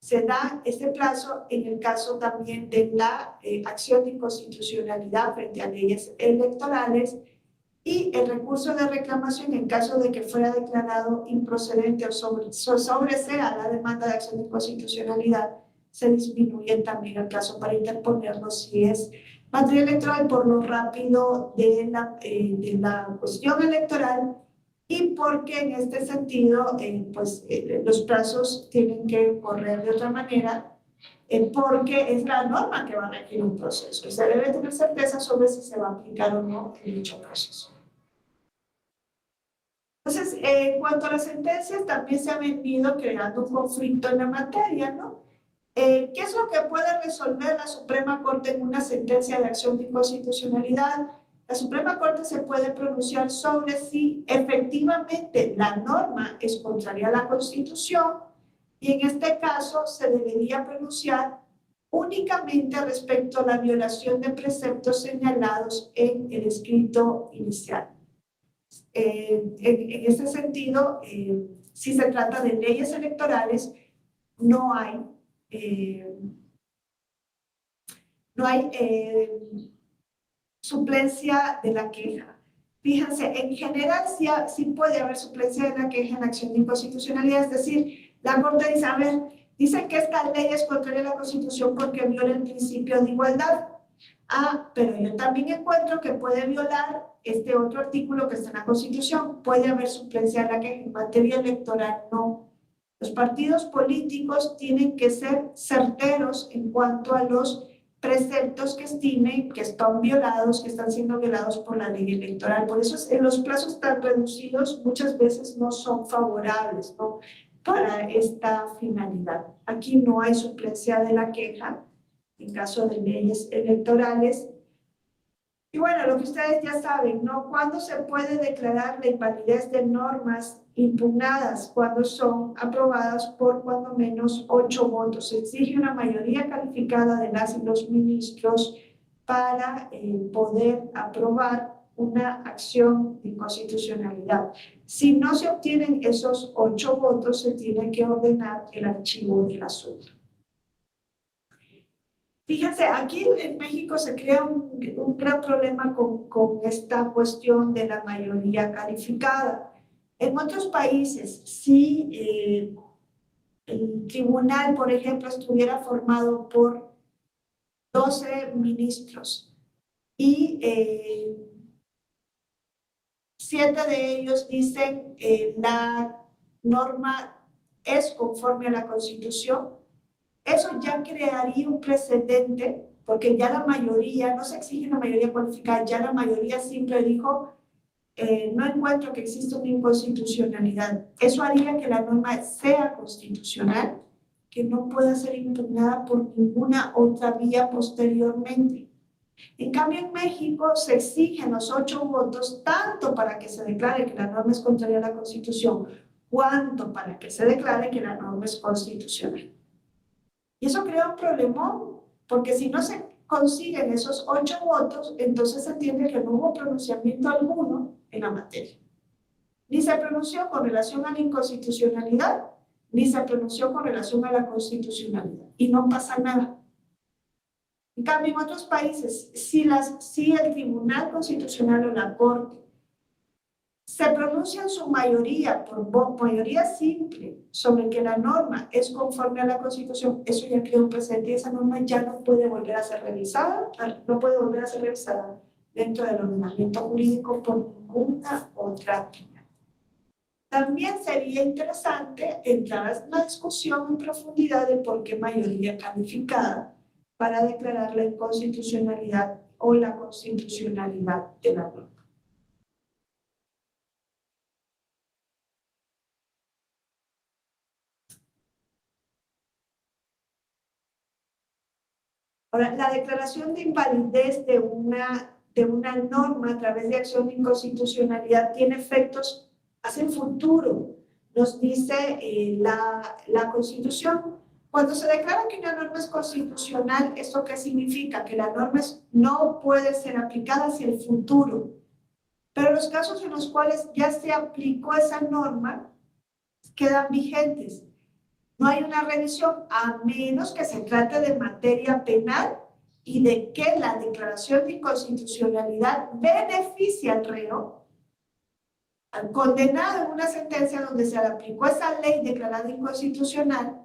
Se da este plazo en el caso también de la acción de inconstitucionalidad frente a leyes electorales y el recurso de reclamación en caso de que fuera declarado improcedente o sobresea la demanda de acción de inconstitucionalidad, se disminuye también el plazo para interponerlo si es materia electoral por lo rápido de la cuestión electoral y porque en este sentido los plazos tienen que correr de otra manera porque es la norma que va a regir un proceso y se debe tener certeza sobre si se va a aplicar o no en dicho proceso. Entonces, en cuanto a las sentencias, también se ha venido creando un conflicto en la materia, ¿no? ¿Qué es lo que puede resolver la Suprema Corte en una sentencia de acción de inconstitucionalidad? La Suprema Corte se puede pronunciar sobre si efectivamente la norma es contraria a la Constitución y en este caso se debería pronunciar únicamente respecto a la violación de preceptos señalados en el escrito inicial. En ese sentido, si se trata de leyes electorales, no hay suplencia de la queja. Fíjense, en general sí puede haber suplencia de la queja en acción de inconstitucionalidad, es decir, la Corte dice, a ver, dicen que esta ley es contraria a la Constitución porque viola el principio de igualdad. Ah, pero yo también encuentro que puede violar este otro artículo que está en la Constitución. Puede haber suplencia de la queja en materia electoral, no. Los partidos políticos tienen que ser certeros en cuanto a los preceptos que estimen que están violados, que están siendo violados por la ley electoral. Por eso en los plazos tan reducidos muchas veces no son favorables, ¿no?, para esta finalidad. Aquí no hay suplencia de la queja en caso de leyes electorales Y bueno, lo que ustedes ya saben, ¿no? ¿Cuándo se puede declarar la invalidez de normas impugnadas? Cuando son aprobadas por cuando menos 8 votos. Se exige una mayoría calificada de las y los ministros para poder aprobar una acción de inconstitucionalidad. Si no se obtienen esos 8 votos, se tiene que ordenar el archivo del asunto. Fíjense, aquí en México se crea un gran problema con esta cuestión de la mayoría calificada. En otros países, si el tribunal, por ejemplo, estuviera formado por 12 ministros y 7 de ellos dicen la norma es conforme a la Constitución, eso ya crearía un precedente, porque ya la mayoría, no se exige una mayoría cualificada, ya la mayoría siempre dijo, no encuentro que exista una inconstitucionalidad. Eso haría que la norma sea constitucional, que no pueda ser impugnada por ninguna otra vía posteriormente. En cambio, en México se exigen los 8 votos, tanto para que se declare que la norma es contraria a la Constitución, cuanto para que se declare que la norma es constitucional. Y eso crea un problemón, porque si no se consiguen esos 8 votos, entonces se entiende que no hubo pronunciamiento alguno en la materia. Ni se pronunció con relación a la inconstitucionalidad, ni se pronunció con relación a la constitucionalidad. Y no pasa nada. En cambio, en otros países, si el Tribunal Constitucional o la Corte se pronuncia en su mayoría, por mayoría simple, sobre que la norma es conforme a la Constitución, eso ya crea un precedente y esa norma ya no puede volver a ser revisada, dentro del ordenamiento jurídico por ninguna otra vía. También sería interesante entrar en una discusión en profundidad de por qué mayoría calificada para declarar la inconstitucionalidad o la constitucionalidad de la norma. Ahora, la declaración de invalidez de una norma a través de acción de inconstitucionalidad tiene efectos hacia el futuro, nos dice la Constitución. Cuando se declara que una norma es constitucional, ¿esto qué significa? Que la norma no puede ser aplicada hacia el futuro. Pero los casos en los cuales ya se aplicó esa norma quedan vigentes. No hay una revisión a menos que se trate de materia penal y de que la declaración de inconstitucionalidad beneficie al reo, al condenado en una sentencia donde se le aplicó esa ley declarada inconstitucional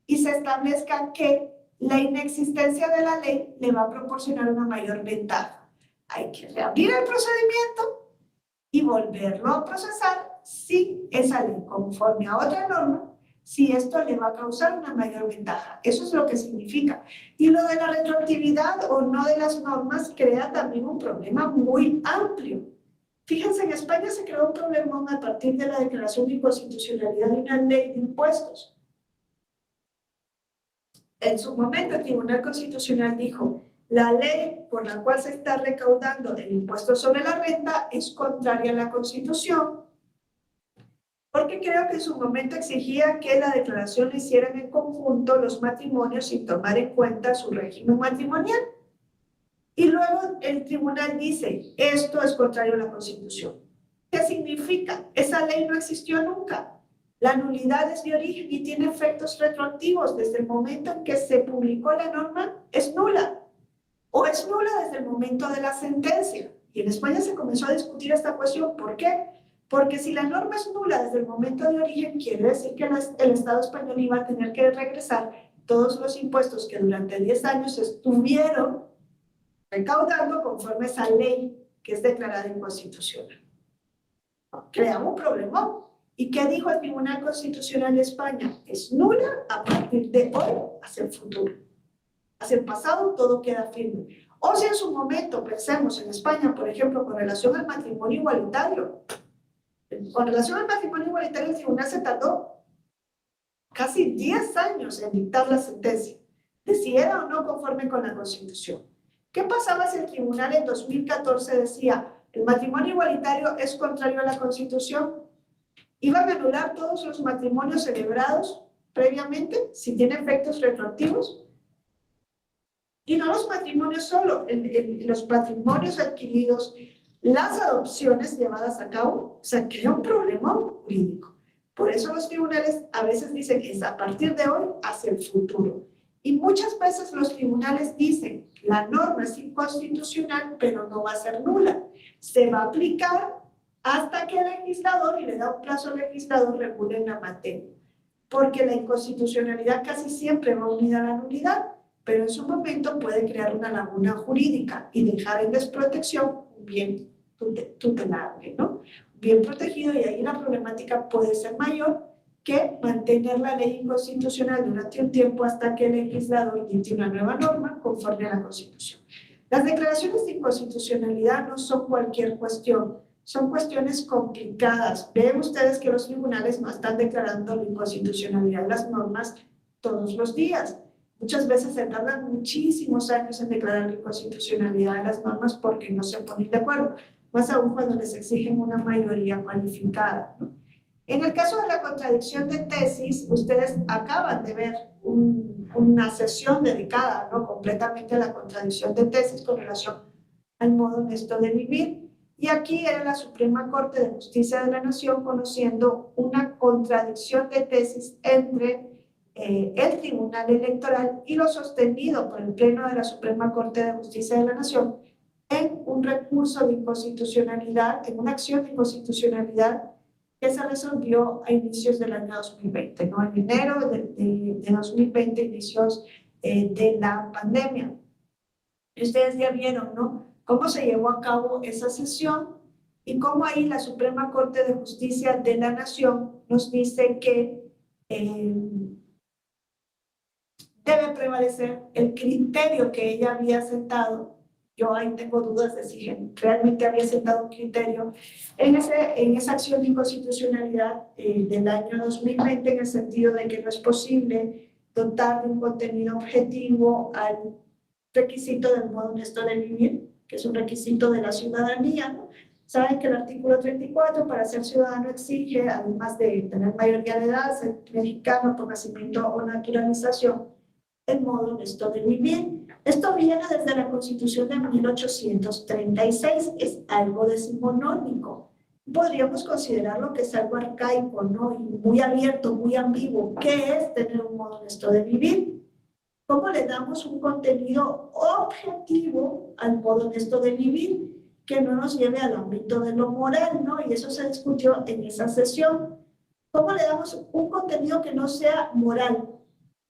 y se establezca que la inexistencia de la ley le va a proporcionar una mayor ventaja. Hay que reabrir el procedimiento y volverlo a procesar si esa ley, conforme a otra norma, si esto le va a causar una mayor ventaja. Eso es lo que significa. Y lo de la retroactividad o no de las normas crea también un problema muy amplio. Fíjense, en España se creó un problema a partir de la declaración de inconstitucionalidad de una ley de impuestos. En su momento, el Tribunal Constitucional dijo, la ley por la cual se está recaudando el impuesto sobre la renta es contraria a la Constitución, porque creo que en su momento exigía que la declaración la hicieran en conjunto los matrimonios sin tomar en cuenta su régimen matrimonial. Y luego el tribunal dice, esto es contrario a la Constitución. ¿Qué significa? Esa ley no existió nunca. La nulidad es de origen y tiene efectos retroactivos. Desde el momento en que se publicó la norma, es nula. O es nula desde el momento de la sentencia. Y en España se comenzó a discutir esta cuestión. ¿Por qué? Porque si la norma es nula desde el momento de origen, quiere decir que el Estado español iba a tener que regresar todos los impuestos que durante 10 años estuvieron recaudando conforme a esa ley que es declarada inconstitucional. Crea un problema. ¿Y qué dijo el Tribunal Constitucional de España? Es nula a partir de hoy hacia el futuro. Hacia el pasado todo queda firme. O si en su momento pensemos en España, por ejemplo, con relación al matrimonio igualitario. Con relación al matrimonio igualitario, el tribunal se tardó casi 10 años en dictar la sentencia de si era o no conforme con la Constitución. ¿Qué pasaba si el tribunal en 2014 decía el matrimonio igualitario es contrario a la Constitución? ¿Iban a anular todos los matrimonios celebrados previamente si tiene efectos retroactivos? Y no los matrimonios solo, los matrimonios adquiridos, las adopciones llevadas a cabo, o sea, crea un problema jurídico. Por eso los tribunales a veces dicen que es a partir de hoy hacia el futuro. Y muchas veces los tribunales dicen, la norma es inconstitucional, pero no va a ser nula. Se va a aplicar hasta que el legislador, y le da un plazo al legislador, regule en la materia. Porque la inconstitucionalidad casi siempre va unida a la nulidad, pero en su momento puede crear una laguna jurídica y dejar en desprotección un bien tutelable, ¿no? Bien protegido, y ahí la problemática puede ser mayor que mantener la ley inconstitucional durante un tiempo hasta que el legislador dicte una nueva norma conforme a la Constitución. Las declaraciones de inconstitucionalidad no son cualquier cuestión, son cuestiones complicadas. Ven ustedes que los tribunales no están declarando la inconstitucionalidad de las normas todos los días. Muchas veces se tardan muchísimos años en declarar la inconstitucionalidad de las normas porque no se ponen de acuerdo, más aún cuando les exigen una mayoría cualificada, ¿no? En el caso de la contradicción de tesis, ustedes acaban de ver una sesión dedicada, ¿no?, completamente a la contradicción de tesis con relación al modo honesto de vivir. Y aquí era la Suprema Corte de Justicia de la Nación conociendo una contradicción de tesis entre el Tribunal Electoral y lo sostenido por el Pleno de la Suprema Corte de Justicia de la Nación en un recurso de inconstitucionalidad, en una acción de inconstitucionalidad que se resolvió a inicios del año 2020, ¿no? En enero de 2020, inicios de la pandemia. Y ustedes ya vieron, ¿no?, cómo se llevó a cabo esa sesión y cómo ahí la Suprema Corte de Justicia de la Nación nos dice que debe prevalecer el criterio que ella había sentado. Yo ahí tengo dudas de si realmente había sentado un criterio en esa acción de inconstitucionalidad del año 2020, en el sentido de que no es posible dotar de un contenido objetivo al requisito del modo honesto de vivir, que es un requisito de la ciudadanía, ¿no? Saben que el artículo 34 para ser ciudadano exige, además de tener mayoría de edad, ser mexicano por nacimiento o naturalización, el modo honesto de vivir. Esto viene desde la Constitución de 1836, es algo decimonónico. Podríamos considerarlo que es algo arcaico, ¿no?, y muy abierto, muy ambiguo. ¿Qué es tener un modo honesto de vivir? ¿Cómo le damos un contenido objetivo al modo honesto de vivir que no nos lleve al ámbito de lo moral, ¿no? Y eso se discutió en esa sesión. ¿Cómo le damos un contenido que no sea moral?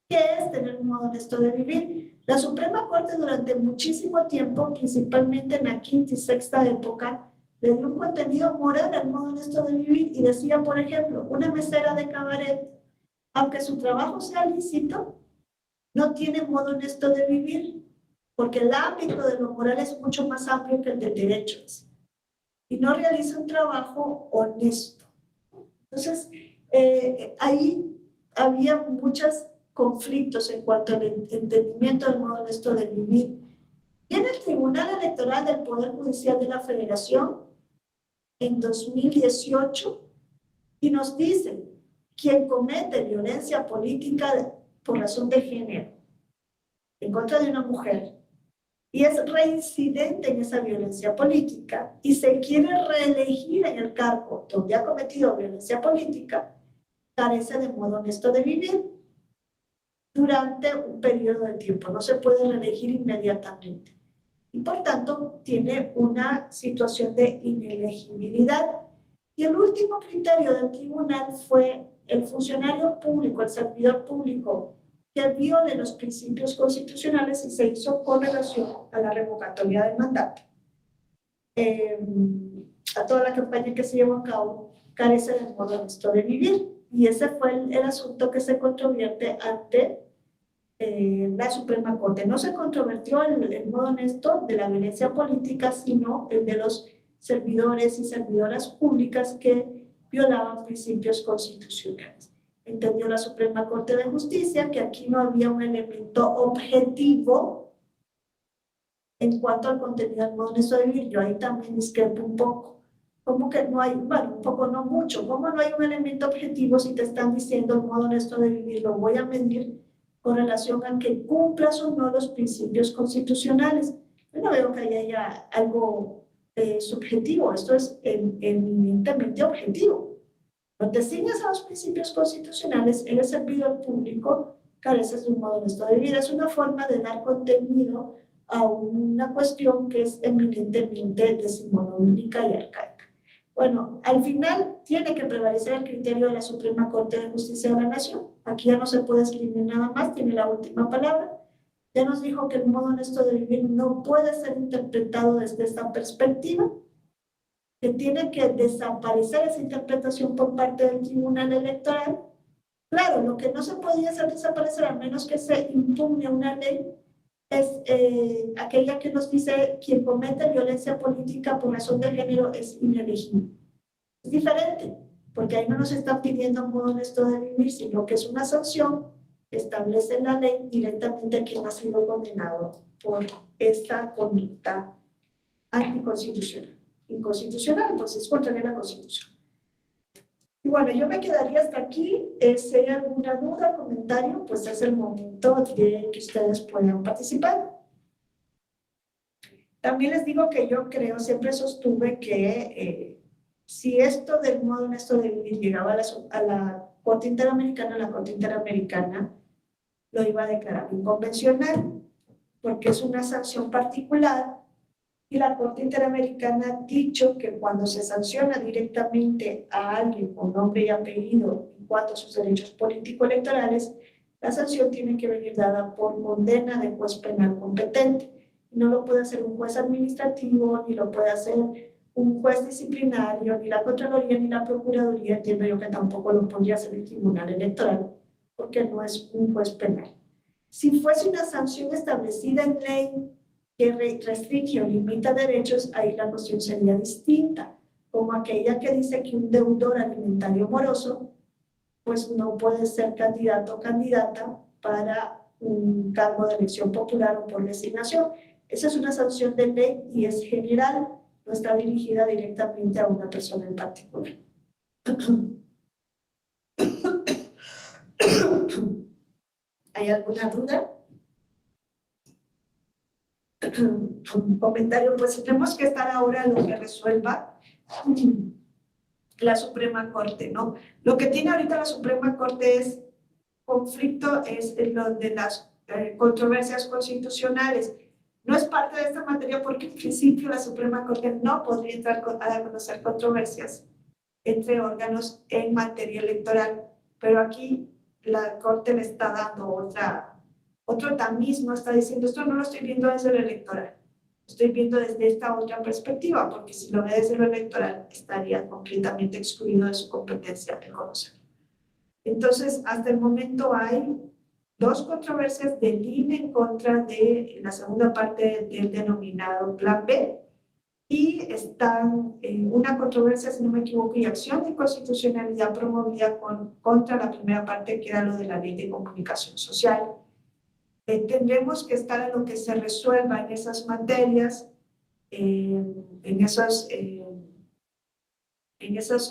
¿Qué es tener un modo honesto de vivir? La Suprema Corte durante muchísimo tiempo, principalmente en la quinta y sexta época, le dio un contenido moral al modo honesto de vivir y decía, por ejemplo, una mesera de cabaret, aunque su trabajo sea lícito, no tiene modo honesto de vivir, porque el ámbito de lo moral es mucho más amplio que el del derecho, y no realiza un trabajo honesto. Entonces, ahí había muchos conflictos en cuanto al entendimiento del modo honesto de vivir. Viene el Tribunal Electoral del Poder Judicial de la Federación en 2018 y nos dice: quien comete violencia política por razón de género en contra de una mujer y es reincidente en esa violencia política y se quiere reelegir en el cargo donde ha cometido violencia política, carece de modo honesto de vivir durante un periodo de tiempo. No se puede reelegir inmediatamente y por tanto tiene una situación de inelegibilidad. Y el último criterio del tribunal fue el funcionario público, el servidor público que viole los principios constitucionales y se hizo con relación a la revocatoria del mandato. A toda la campaña que se llevó a cabo carece del modo honesto de vivir y ese fue el asunto que se controvierte ante la Suprema Corte. No se controvertió el modo honesto de la violencia política, sino el de los servidores y servidoras públicas que violaban principios constitucionales. Entendió la Suprema Corte de Justicia que aquí no había un elemento objetivo En cuanto al contenido del modo honesto de vivir, yo ahí también discrepo un poco. Como que no hay, bueno, un poco no mucho, como no hay un elemento objetivo si te están diciendo el modo honesto de vivir, lo voy a medir con relación a que cumplas o no los principios constitucionales. Yo no veo que haya algo subjetivo, esto es eminentemente objetivo. No te ciñas a los principios constitucionales, eres servidor público, careces de un modo honesto de vivir. Es una forma de dar contenido a una cuestión que es eminentemente decimonónica y arcaica. Bueno, al final tiene que prevalecer el criterio de la Suprema Corte de Justicia de la Nación. Aquí ya no se puede escribir nada más, tiene la última palabra. Ya nos dijo que el modo honesto de vivir no puede ser interpretado desde esta perspectiva, que tiene que desaparecer esa interpretación por parte del Tribunal Electoral. Claro, lo que no se podía hacer desaparecer, a menos que se impugne una ley, es aquella que nos dice quien comete violencia política por razón de género es inelegible. Es diferente, porque ahí no nos están pidiendo un modo honesto de vivir, sino que es una sanción que establece la ley directamente a quien ha sido condenado por esta conducta anticonstitucional. Inconstitucional, entonces contraria a la Constitución. Y bueno, yo me quedaría hasta aquí. Si hay alguna duda, comentario, pues es el momento de que ustedes puedan participar. También les digo que yo creo, siempre sostuve que si esto del modo honesto de vivir llegaba a la Corte Interamericana, la Corte Interamericana lo iba a declarar inconvencional, porque es una sanción particular, y la Corte Interamericana ha dicho que cuando se sanciona directamente a alguien con nombre y apellido en cuanto a sus derechos político-electorales, la sanción tiene que venir dada por condena de juez penal competente. No lo puede hacer un juez administrativo, ni lo puede hacer un juez disciplinario, ni la Contraloría, ni la Procuraduría. Entiendo yo que tampoco lo podría hacer el Tribunal Electoral, porque no es un juez penal. Si fuese una sanción establecida en ley que restringe o limita derechos, ahí la cuestión sería distinta, como aquella que dice que un deudor alimentario moroso pues no puede ser candidato o candidata para un cargo de elección popular o por designación. Esa es una sanción de ley y es general, no está dirigida directamente a una persona en particular. ¿Hay alguna duda? Un comentario, pues tenemos que estar ahora en lo que resuelva la Suprema Corte, ¿no? Lo que tiene ahorita la Suprema Corte es conflicto, es lo de las controversias constitucionales. No es parte de esta materia porque en principio la Suprema Corte no podría entrar a conocer controversias entre órganos en materia electoral, pero aquí la Corte le está dando otro tamismo, está diciendo, esto no lo estoy viendo desde lo electoral, estoy viendo desde esta otra perspectiva, porque si lo ve desde lo electoral, estaría completamente excluido de su competencia de conocer. Entonces, hasta el momento hay dos controversias del INE en contra de la segunda parte del denominado Plan B, y están una controversia, si no me equivoco, y acción de inconstitucionalidad promovida contra la primera parte, que era lo de la Ley de Comunicación Social. Tendremos que estar en lo que se resuelva en esas materias, en esos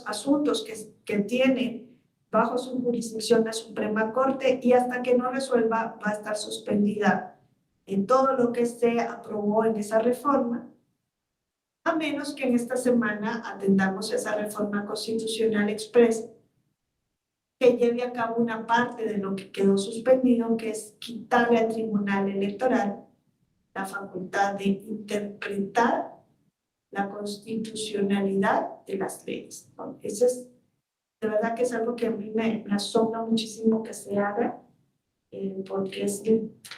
asuntos que tiene bajo su jurisdicción la Suprema Corte, y hasta que no resuelva va a estar suspendida en todo lo que se aprobó en esa reforma, a menos que en esta semana atendamos esa reforma constitucional express que lleve a cabo una parte de lo que quedó suspendido, que es quitarle al Tribunal Electoral la facultad de interpretar la constitucionalidad de las leyes, ¿no? Eso es, de verdad que es algo que a mí me asombra muchísimo que se haga, porque es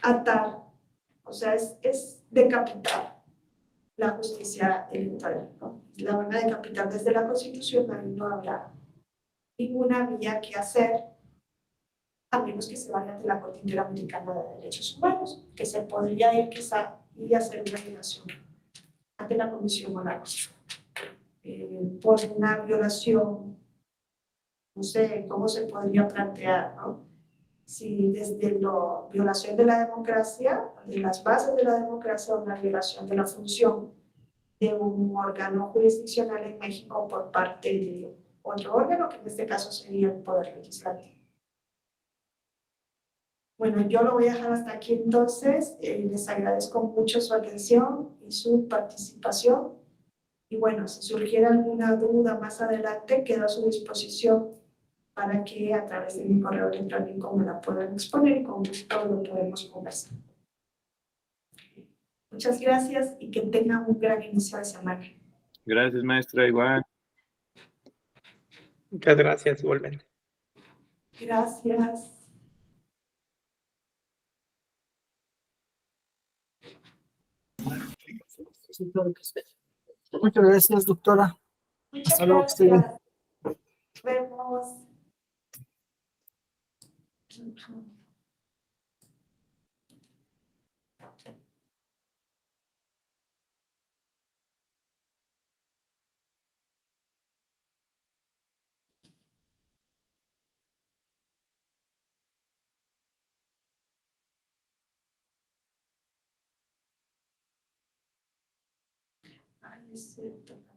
atar, o sea, es decapitar la justicia electoral, ¿no? La van a decapitar desde la Constitución, y no habrá ninguna vía que hacer, a menos que se vaya de la Corte Interamericana de Derechos Humanos, que se podría ir quizá y hacer una violación ante la Comisión ONU por una violación, no sé cómo se podría plantear, ¿no? si desde la violación de la democracia, de las bases de la democracia, o una violación de la función de un órgano jurisdiccional en México por parte de otro órgano, que en este caso sería el Poder Legislativo. Bueno, yo lo voy a dejar hasta aquí entonces. Les agradezco mucho su atención y su participación. Y bueno, si surgiera alguna duda más adelante, quedo a su disposición para que a través de mi correo electrónico me la puedan exponer y con gusto lo podemos conversar. Muchas gracias y que tengan un gran inicio de semana. Gracias, maestra, igual. Muchas gracias, igualmente. Gracias. Sí, claro que sí. Muchas gracias, doctora. Muchas Hasta luego, que esté bien. gracias. Nos vemos. Ay, es cierto.